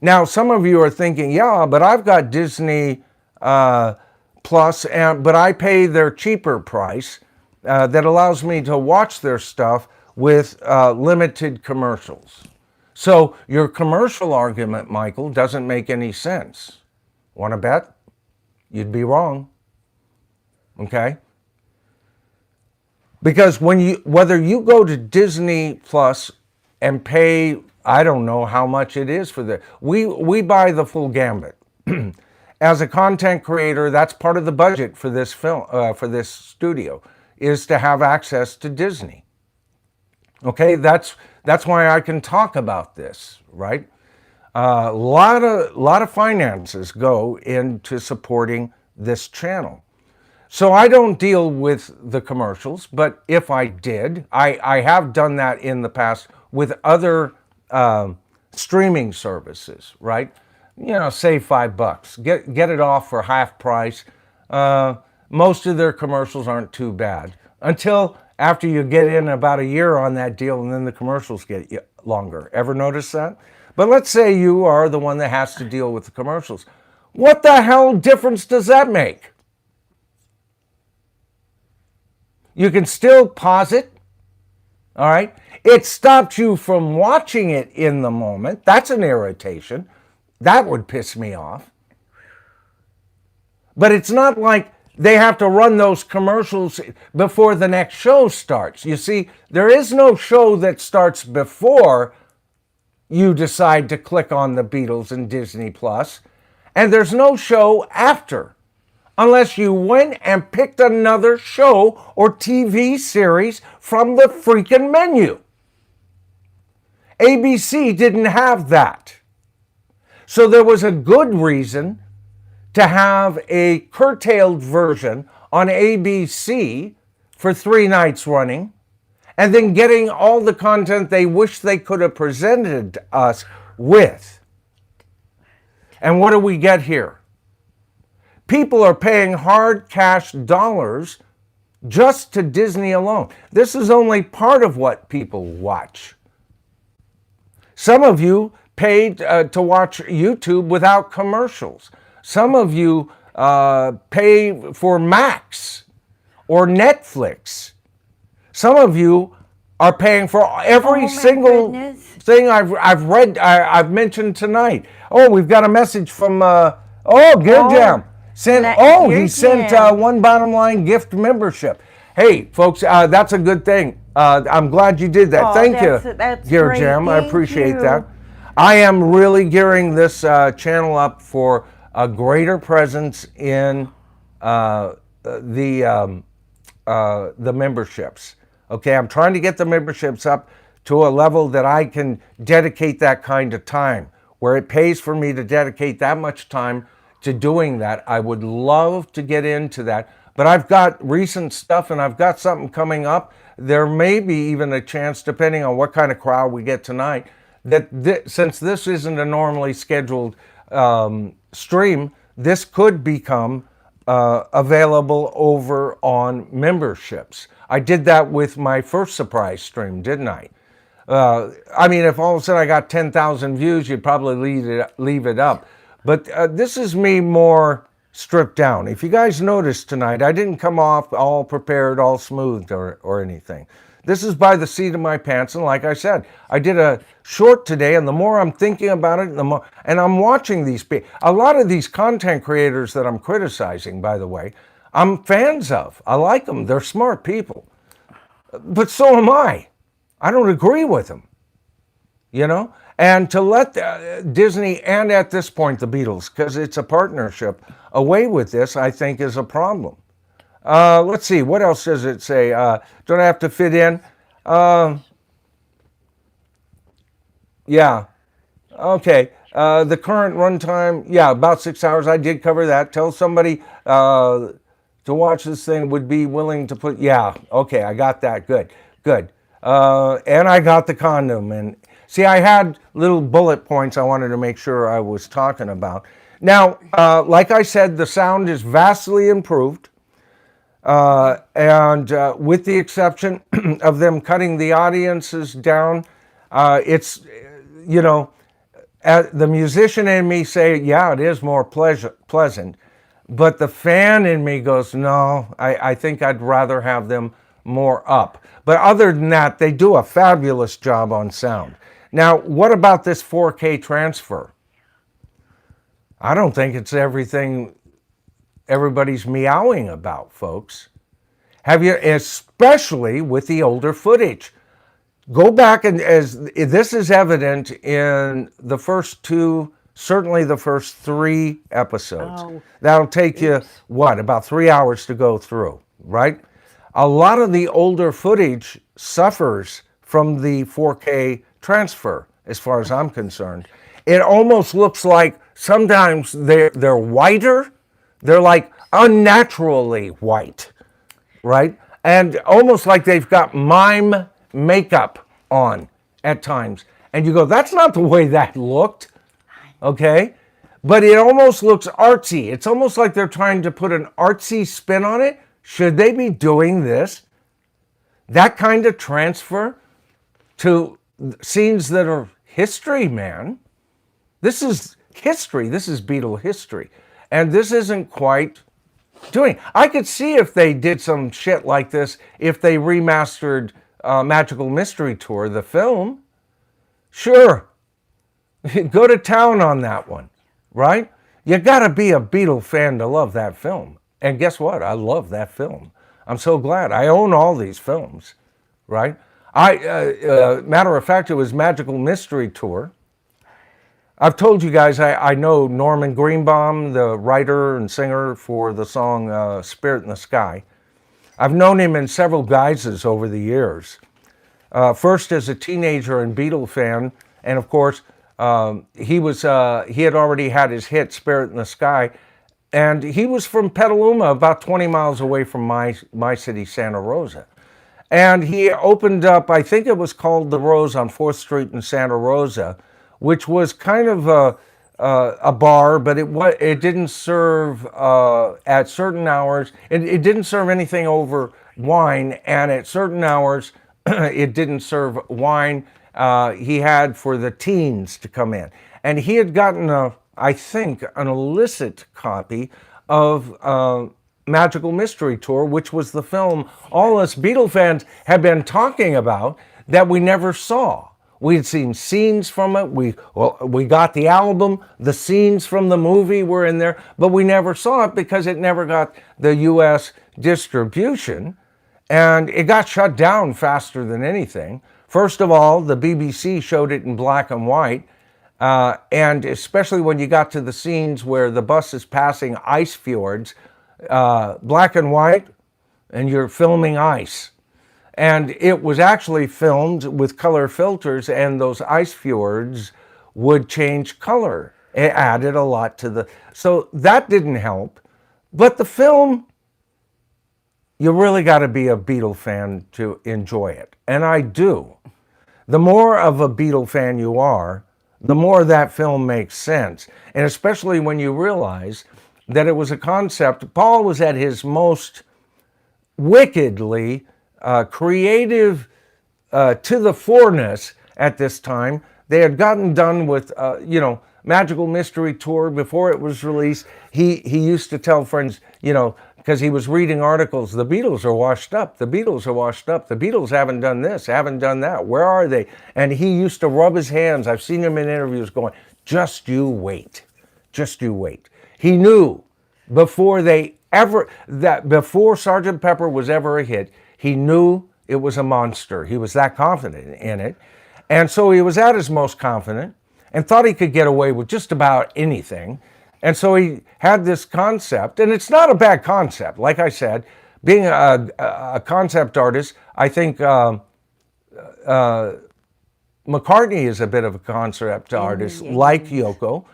Now, some of you are thinking, yeah, but I've got Disney Plus, but I pay their cheaper price that allows me to watch their stuff with limited commercials. So your commercial argument, Michael, doesn't make any sense. Want to bet? You'd be wrong. Okay? Because whether you go to Disney Plus and pay, I don't know how much it is for we buy the full gambit. As a content creator, that's part of the budget for this film, for this studio, is to have access to Disney. Okay, that's why I can talk about this, right? A lot of finances go into supporting this channel. So I don't deal with the commercials, but if I did, I have done that in the past with other streaming services, right? save $5. Get it off for half price. Most of their commercials aren't too bad until after you get in about a year on that deal, and then the commercials get longer. Ever notice that? But let's say you are the one that has to deal with the commercials. What the hell difference does that make? You can still pause it. All right. It stops you from watching it in the moment. That's an irritation. That would piss me off. But it's not like they have to run those commercials before the next show starts. You see, there is no show that starts before you decide to click on the Beatles and Disney Plus, and there's no show after, unless you went and picked another show or TV series from the freaking menu. ABC didn't have that. So there was a good reason to have a curtailed version on ABC for 3 nights running, and then getting all the content they wish they could have presented us with. And what do we get here? People are paying hard cash dollars just to Disney alone. This is only part of what people watch. Some of you paid to watch YouTube without commercials. Some of you pay for Max or Netflix. Some of you are paying for every single thing I've read, I've mentioned tonight. Oh, we've got a message from Gear Jam. He sent one bottom line gift membership. Hey, folks, that's a good thing. I'm glad you did that. Thank you, Gear Jam. I appreciate that. I am really gearing this channel up for a greater presence in the memberships. Okay, I'm trying to get the memberships up to a level that I can dedicate that kind of time, where it pays for me to dedicate that much time to doing that. I would love to get into that, but I've got recent stuff and I've got something coming up. There may be even a chance, depending on what kind of crowd we get tonight, that since this isn't a normally scheduled stream, this could become available over on memberships. I did that with my first surprise stream, didn't I? I mean, if all of a sudden I got 10,000 views, you'd probably leave it up. But this is me more stripped down. If you guys noticed tonight, I didn't come off all prepared, all smooth or anything. This is by the seat of my pants, and like I said, I did a short today, and the more I'm thinking about it, the more, and I'm watching these people. A lot of these content creators that I'm criticizing, by the way, I'm fans of. I like them. They're smart people. But so am I. I don't agree with them, you know? And to let Disney, and at this point the Beatles, because it's a partnership, away with this, I think is a problem. Let's see, what else does it say? Don't I have to fit in? Yeah. Okay. The current runtime, yeah, about 6 hours. I did cover that. Tell somebody to watch this thing would be willing to put, yeah, okay, I got that. Good. And I got the condom. And see, I had little bullet points I wanted to make sure I was talking about. Now, like I said, the sound is vastly improved. And with the exception of them cutting the audiences down, it's, you know, the musician in me say, yeah, it is more pleasant. But the fan in me goes, no, I think I'd rather have them more up. But other than that, they do a fabulous job on sound. Now, what about this 4K transfer? I don't think it's everything everybody's meowing about, folks. Have you, especially with the older footage. Go back, and as this is evident in the first two, certainly the first 3 episodes. Oh, that'll take you, what, about 3 hours to go through, right? A lot of the older footage suffers from the 4K transfer, as far as I'm concerned. It almost looks like sometimes they're whiter. They're like unnaturally white, right? And almost like they've got mime makeup on at times. And you go, that's not the way that looked, okay? but it almost looks artsy. It's almost like they're trying to put an artsy spin on it. Should they be doing this? That kind of transfer to scenes that are history, man. This is history. This is Beatle history. And this isn't quite doing. I could see if they did some shit like this, if they remastered Magical Mystery Tour, the film. Sure. Go to town on that one, right? You gotta be a Beatle fan to love that film. And guess what? I love that film. I'm so glad. I own all these films, right? Matter of fact, it was Magical Mystery Tour. I've told you guys I know Norman Greenbaum, the writer and singer for the song Spirit in the Sky. I've known him in several guises over the years. First as a teenager and Beatle fan, and of course, he had already had his hit Spirit in the Sky, and he was from Petaluma, about 20 miles away from my city, Santa Rosa. And he opened up, I think it was called The Rose on 4th Street in Santa Rosa, which was kind of a bar, but it didn't serve at certain hours. It didn't serve anything over wine, and at certain hours, it didn't serve wine. He had for the teens to come in. And he had gotten, I think, an illicit copy of Magical Mystery Tour, which was the film all us Beatle fans had been talking about that we never saw. We had seen scenes from it. We got the album. The scenes from the movie were in there, but we never saw it because it never got the U.S. distribution, and it got shut down faster than anything. First of all, the BBC showed it in black and white, and especially when you got to the scenes where the bus is passing ice fjords, black and white, and you're filming ice. And it was actually filmed with color filters, and those ice fjords would change color. It added a lot to the... So that didn't help. But the film, you really got to be a Beatle fan to enjoy it. And I do. The more of a Beatle fan you are, the more that film makes sense. And especially when you realize that it was a concept. Paul was at his most wickedly creative to the foreness at this time. They had gotten done with, Magical Mystery Tour before it was released. He used to tell friends, because he was reading articles, the Beatles are washed up, the Beatles are washed up, the Beatles haven't done this, haven't done that, where are they? And he used to rub his hands. I've seen him in interviews going, just you wait, just you wait. He knew before Sgt. Pepper was ever a hit, he knew it was a monster. He was that confident in it. And so he was at his most confident and thought he could get away with just about anything. And so he had this concept, and it's not a bad concept. Like I said, being a concept artist, I think McCartney is a bit of a concept artist, like Yoko.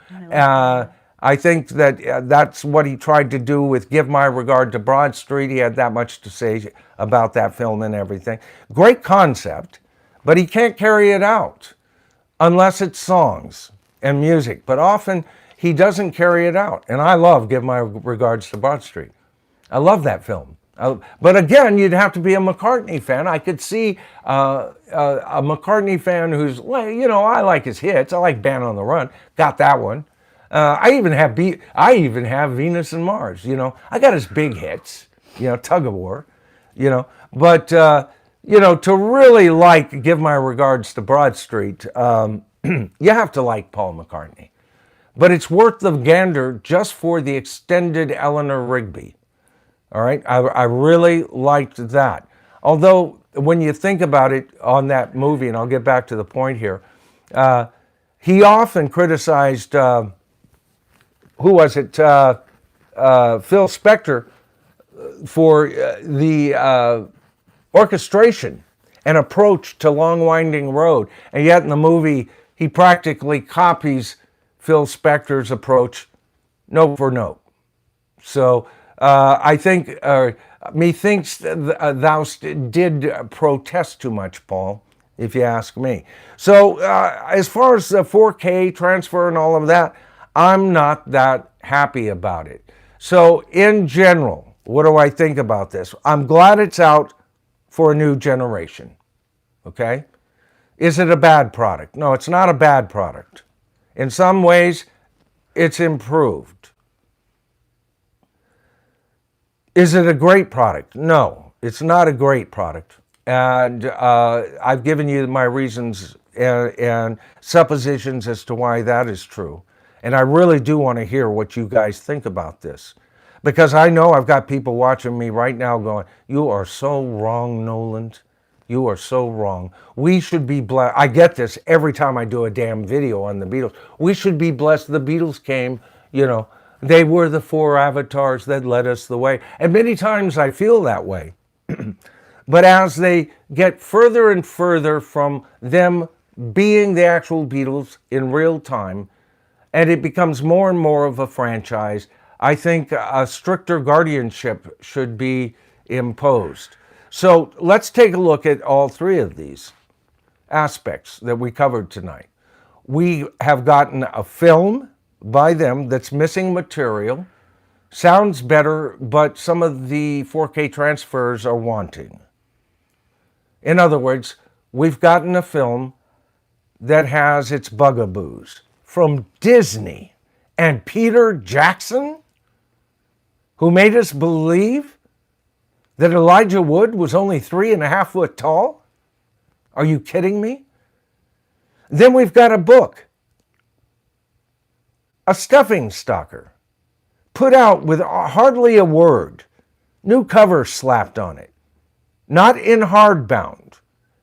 I think that that's what he tried to do with Give My Regard to Broad Street. He had that much to say about that film and everything. Great concept, but he can't carry it out unless it's songs and music. But often he doesn't carry it out. And I love Give My Regards to Broad Street. I love that film. But again, you'd have to be a McCartney fan. I could see a McCartney fan who's, I like his hits. I like Band on the Run. Got that one. I even have Venus and Mars. I got his big hits. Tug of War. But to really like Give My Regards to Broad Street, you have to like Paul McCartney. But it's worth the gander just for the extended Eleanor Rigby. All right, I really liked that. Although when you think about it on that movie, and I'll get back to the point here, he often criticized. Who was it? Phil Spector for the orchestration and approach to Long Winding Road. And yet in the movie, he practically copies Phil Spector's approach note for note. So I think, methinks thou did protest too much, Paul, if you ask me. So as far as the 4K transfer and all of that, I'm not that happy about it. So in general, what do I think about this? I'm glad it's out for a new generation. Okay? Is it a bad product? No, it's not a bad product. In some ways, it's improved. Is it a great product? No, it's not a great product. And I've given you my reasons and suppositions as to why that is true. And I really do want to hear what you guys think about this. Because I know I've got people watching me right now going, you are so wrong, Noland. You are so wrong. We should be blessed. I get this every time I do a damn video on the Beatles. We should be blessed. The Beatles came, they were the four avatars that led us the way. And many times I feel that way. But as they get further and further from them being the actual Beatles in real time, and it becomes more and more of a franchise, I think a stricter guardianship should be imposed. So let's take a look at all three of these aspects that we covered tonight. We have gotten a film by them that's missing material, sounds better, but some of the 4K transfers are wanting. In other words, we've gotten a film that has its bugaboos from Disney and Peter Jackson, who made us believe that Elijah Wood was only 3.5 foot tall? Are you kidding me? Then we've got a book, a stuffing stalker, put out with hardly a word, new cover slapped on it, not in hardbound,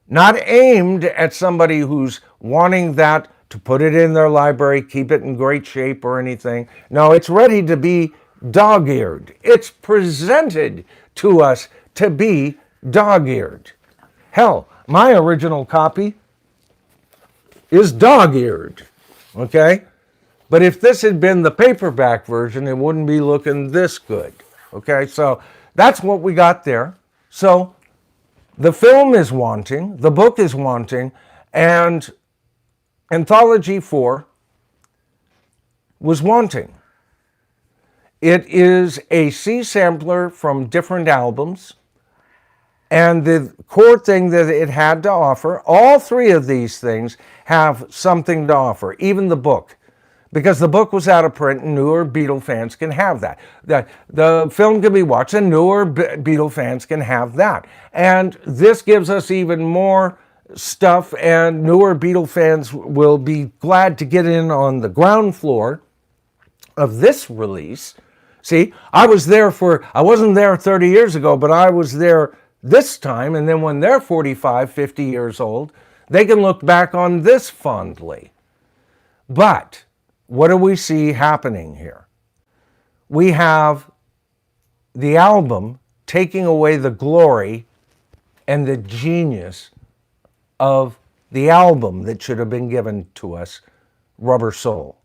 not aimed at somebody who's wanting that to put it in their library, keep it in great shape or anything. No, it's ready to be dog-eared. It's presented to us to be dog-eared. Hell, my original copy is dog-eared, okay? But if this had been the paperback version, it wouldn't be looking this good, okay? So that's what we got there. So the film is wanting, the book is wanting, and Anthology 4 was wanting. It is a C sampler from different albums, and the core thing that it had to offer, all three of these things have something to offer, even the book, because the book was out of print and newer Beatle fans can have that. The film can be watched and newer Beatle fans can have that. And this gives us even more stuff, and newer Beatle fans will be glad to get in on the ground floor of this release. See, I wasn't there 30 years ago, but I was there this time, and then when they're 45, 50 years old, they can look back on this fondly. But what do we see happening here? We have the album taking away the glory and the genius of the album that should have been given to us, Rubber Soul.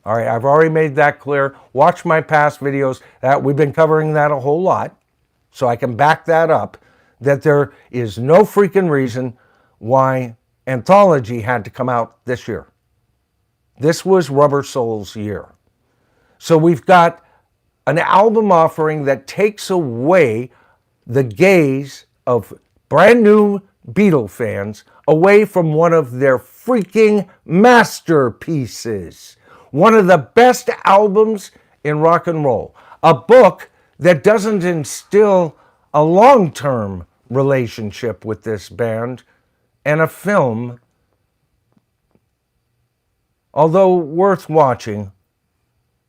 All right, I've already made that clear. Watch my past videos. We've been covering that a whole lot, so I can back that up, that there is no freaking reason why Anthology had to come out this year. This was Rubber Soul's year. So we've got an album offering that takes away the gaze of brand new Beatle fans away from one of their freaking masterpieces. One of the best albums in rock and roll. A book that doesn't instill a long-term relationship with this band, and a film, although worth watching,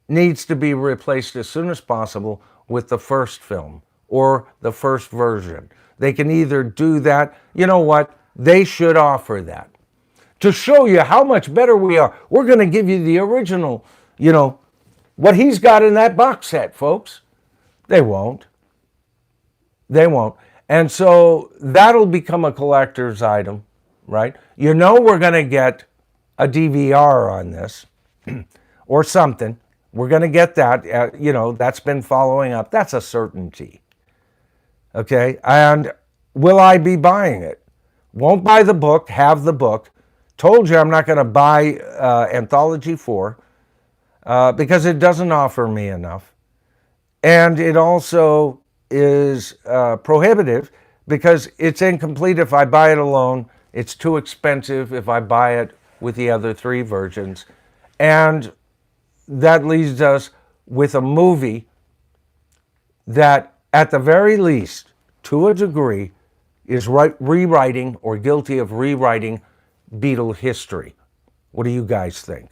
needs to be replaced as soon as possible with the first film or the first version. They can either do that. You know what? They should offer that. To show you how much better we are, we're going to give you the original, what he's got in that box set, folks. They won't. They won't. And so that'll become a collector's item, right? We're going to get a DVR on this or something. We're going to get that. That's been following up. That's a certainty. Okay? And will I be buying it? Won't buy the book, have the book. Told you I'm not going to buy Anthology 4. because it doesn't offer me enough. And it also is prohibitive because it's incomplete if I buy it alone. It's too expensive if I buy it with the other 3 versions. And that leaves us with a movie that, at the very least, to a degree, is rewriting or guilty of rewriting Beatle history. What do you guys think?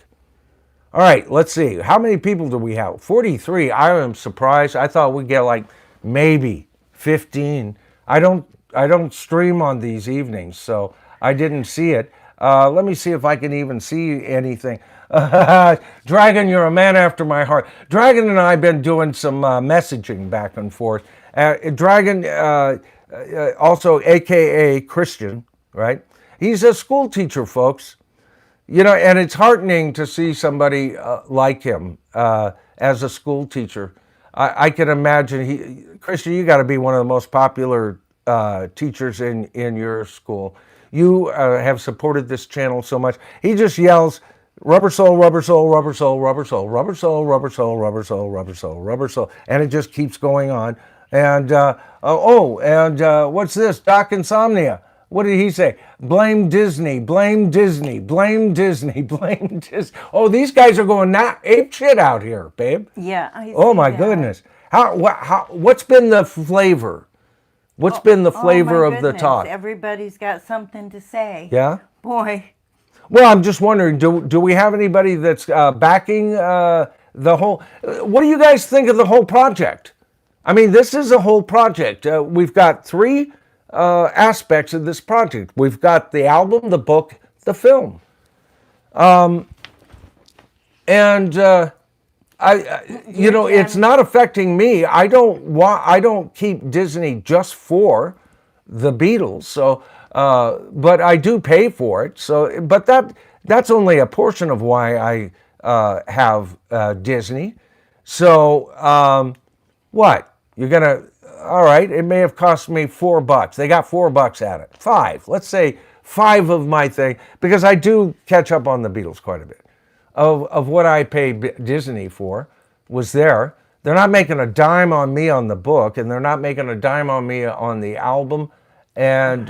All right, let's see. How many people do we have? 43. I am surprised. I thought we'd get like maybe 15. I don't stream on these evenings, so I didn't see it. Let me see if I can even see anything. Dragon, you're a man after my heart. Dragon and I have been doing some messaging back and forth. Dragon, also AKA Christian, right? He's a school teacher, folks. You know, and it's heartening to see somebody like him as a school teacher. I can imagine, Christian, you got to be one of the most popular teachers in your school. You have supported this channel so much. He just yells, rubber soul, rubber soul, rubber soul, rubber soul, rubber soul, rubber soul, rubber soul, rubber soul, rubber soul, and it just keeps going on. And what's this? Doc Insomnia. What did he say? Blame Disney, blame Disney, blame Disney, blame Disney. Oh, these guys are going ape shit out here, babe. Yeah. Oh my goodness. What's been the flavor? What's been the flavor of the talk? Everybody's got something to say. Yeah? Boy. Well, I'm just wondering, do we have anybody that's backing the whole... What do you guys think of the whole project? I mean, this is a whole project. We've got 3 aspects of this project. We've got the album, the book, the film. It's not affecting me. I don't keep Disney just for the Beatles. So, but I do pay for it. So, but that's only a portion of why I have Disney. So, what you're gonna? All right, it may have cost me $4. They got $4 at it. 5. Let's say 5 of my thing, because I do catch up on the Beatles quite a bit. Of what I pay Disney for was there. They're not making a dime on me on the book, and they're not making a dime on me on the album. And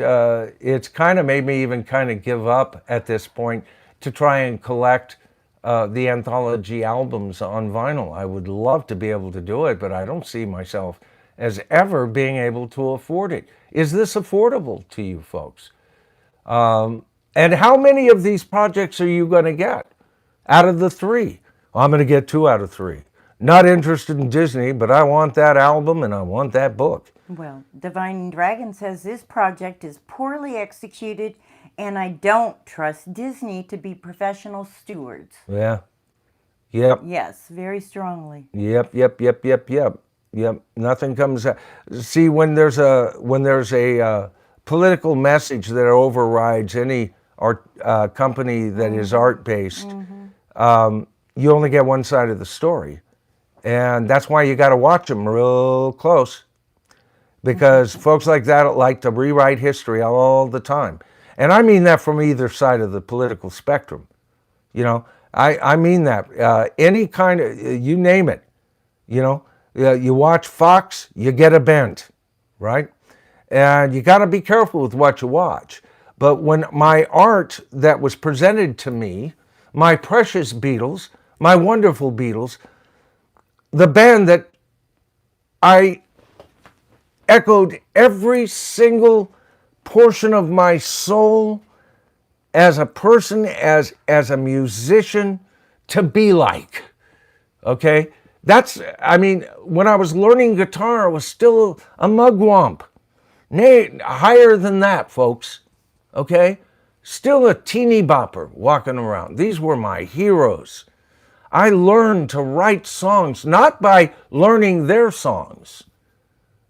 it's kind of made me even kind of give up at this point to try and collect the Anthology albums on vinyl. I would love to be able to do it, but I don't see myself as ever being able to afford it. Is this affordable to you folks? And how many of these projects are you going to get out of the 3? Well, I'm going to get 2 out of 3. Not interested in Disney, but I want that album and I want that book. Well, Divine Dragon says this project is poorly executed and I don't trust Disney to be professional stewards. Yeah. Yep. Yes, very strongly. Yep. Nothing comes out. See, when there's a political message that overrides any art company that is art-based, you only get one side of the story. And that's why you got to watch them real close. Because folks like that like to rewrite history all the time. And I mean that from either side of the political spectrum. You know, I mean that. Any kind of, you name it, you know. You watch Fox, you get a bent, right? And you got to be careful with what you watch. But when my art that was presented to me, my precious Beatles, my wonderful Beatles, the band that I echoed every single portion of my soul as a person, as a musician, to be like, okay? When I was learning guitar, I was still a mugwump. Nay, higher than that, folks, okay? Still a teeny bopper walking around. These were my heroes. I learned to write songs, not by learning their songs,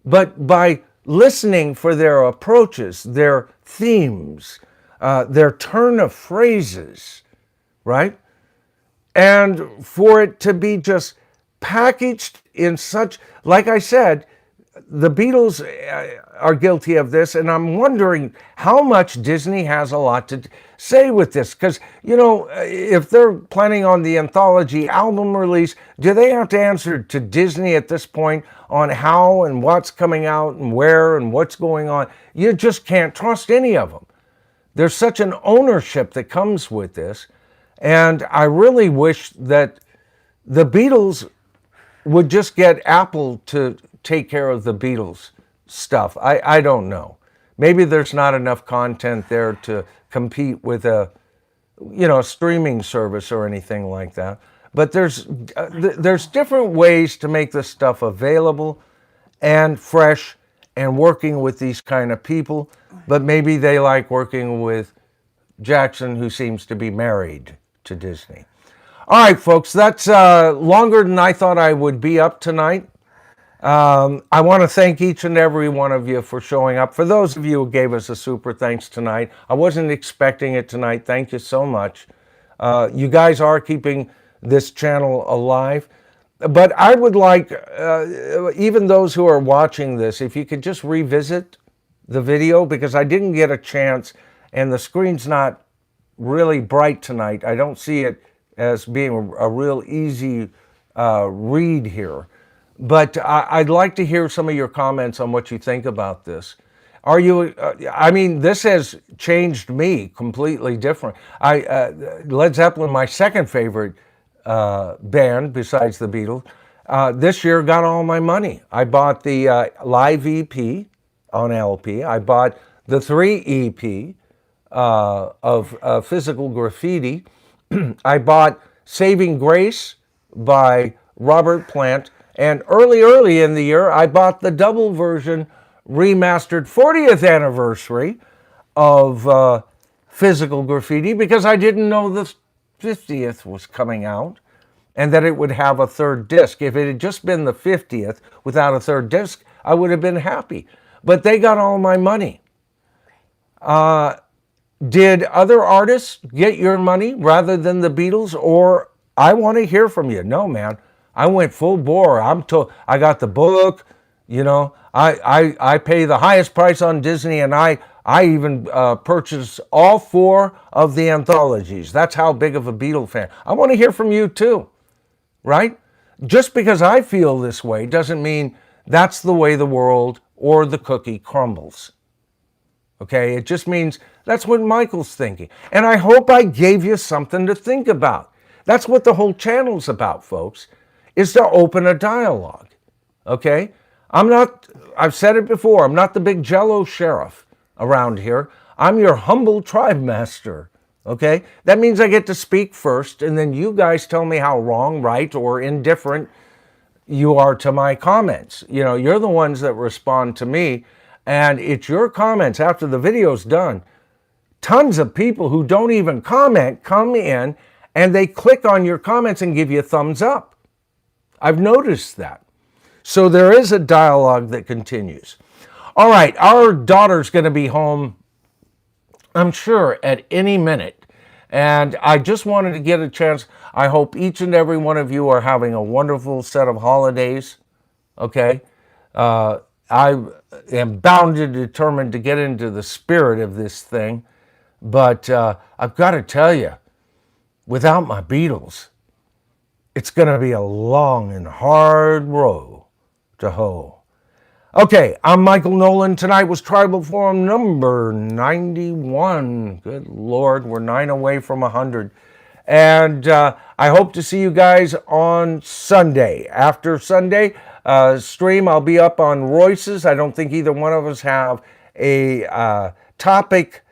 but by listening for their approaches, their themes, their turn of phrases, right? And for it to be just packaged in such, like I said, the Beatles are guilty of this, and I'm wondering how much Disney has a lot to say with this. Because, you know, if they're planning on the Anthology album release, do they have to answer to Disney at this point on how and what's coming out and where and what's going on? You just can't trust any of them. There's such an ownership that comes with this, and I really wish that the Beatles would just get Apple to take care of the Beatles stuff. I don't know. Maybe there's not enough content there to compete with a, you know, a streaming service or anything like that. But there's different ways to make this stuff available and fresh and working with these kind of people. But maybe they like working with Jackson, who seems to be married to Disney. All right, folks, that's longer than I thought I would be up tonight. I want to thank each and every one of you for showing up. For those of you who gave us a super thanks tonight, I wasn't expecting it tonight. Thank you so much. You guys are keeping this channel alive. But I would like, even those who are watching this, if you could just revisit the video, because I didn't get a chance, and the screen's not really bright tonight. I don't see it as being a real easy read here. But I'd like to hear some of your comments on what you think about this. Are you, I mean, this has changed me completely different. Led Zeppelin, my second favorite band besides the Beatles, this year got all my money. I bought the live EP on LP. I bought the 3 EP of Physical Graffiti. I bought Saving Grace by Robert Plant. And early in the year, I bought the double version remastered 40th anniversary of Physical Graffiti, because I didn't know the 50th was coming out and that it would have a third disc. If it had just been the 50th without a third disc, I would have been happy. But they got all my money. Did other artists get your money rather than the Beatles? Or I want to hear from you. No, man. I went full bore. I got the book, you know. I pay the highest price on Disney, and I even purchased all 4 of the anthologies. That's how big of a Beatle fan. I want to hear from you too, right? Just because I feel this way doesn't mean that's the way the world or the cookie crumbles. Okay, it just means that's what Michael's thinking. And I hope I gave you something to think about. That's what the whole channel's about, folks, is to open a dialogue, okay? I've said it before, I'm not the big Jello sheriff around here. I'm your humble tribe master, okay? That means I get to speak first, and then you guys tell me how wrong, right, or indifferent you are to my comments. You know, you're the ones that respond to me, and it's your comments after the video's done. Tons of people who don't even comment come in, and they click on your comments and give you a thumbs up. I've noticed that. So there is a dialogue that continues. All right, our daughter's going to be home, I'm sure, at any minute. And I just wanted to get a chance. I hope each and every one of you are having a wonderful set of holidays, okay? I am bound and determined to get into the spirit of this thing. But I've got to tell you, without my Beatles, it's going to be a long and hard row to hoe. Okay, I'm Michael Noland. Tonight was Tribal Forum number 91. Good Lord, we're 9 away from 100. And I hope to see you guys on Sunday. After Sunday stream, I'll be up on Royce's. I don't think either one of us have a topic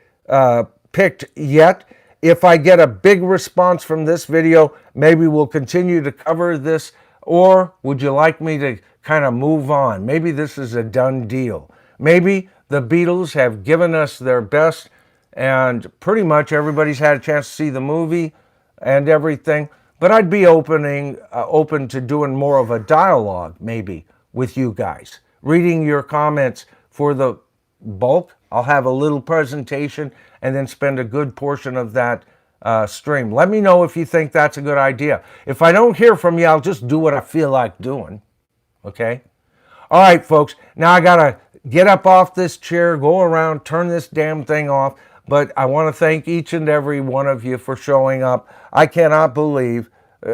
picked yet. If I get a big response from this video, maybe we'll continue to cover this, or would you like me to kind of move on? Maybe this is a done deal. Maybe the Beatles have given us their best, and pretty much everybody's had a chance to see the movie and everything, but I'd be open to doing more of a dialogue, maybe, with you guys. Reading your comments for the bulk. I'll have a little presentation and then spend a good portion of that stream. Let me know if you think that's a good idea. If I don't hear from you, I'll just do what I feel like doing. Okay? All right, folks. Now I got to get up off this chair, go around, turn this damn thing off. But I want to thank each and every one of you for showing up. I cannot believe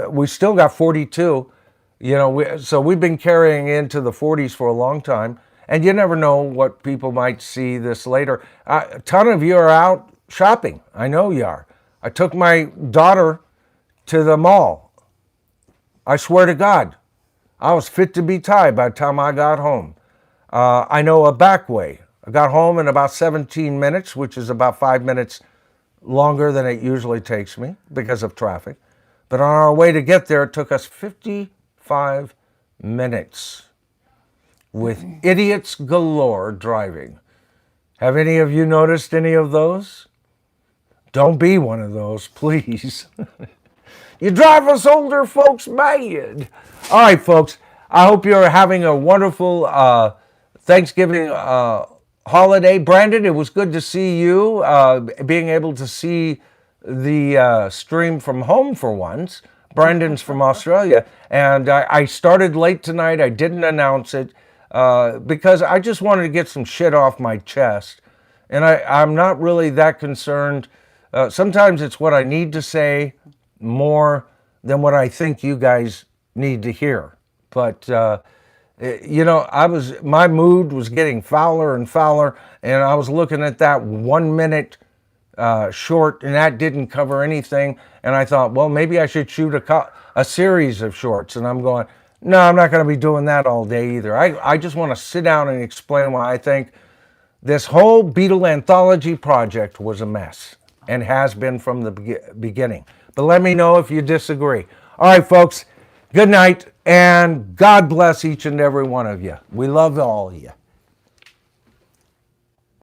we still got 42. You know, so we've been carrying into the 40s for a long time. And you never know what people might see this later. A ton of you are out shopping. I know you are. I took my daughter to the mall. I swear to God, I was fit to be tied by the time I got home. I know a back way. I got home in about 17 minutes, which is about 5 minutes longer than it usually takes me because of traffic. But on our way to get there, it took us 55 minutes with idiots galore driving. Have any of you noticed any of those? Don't be one of those, please. You drive us older folks mad. All right, folks. I hope you're having a wonderful Thanksgiving holiday. Brandon, it was good to see you. Being able to see the stream from home for once. Brandon's from Australia. And I started late tonight. I didn't announce it because I just wanted to get some shit off my chest. And I'm not really that concerned. Sometimes it's what I need to say more than what I think you guys need to hear. But, you know, my mood was getting fouler and fouler, and I was looking at that 1 minute short, and that didn't cover anything. And I thought, well, maybe I should shoot a series of shorts. And I'm going, no, I'm not going to be doing that all day either. I just want to sit down and explain why I think this whole Beatle anthology project was a mess and has been from the beginning. But let me know if you disagree. All right, folks, good night, and God bless each and every one of you. We love all of you.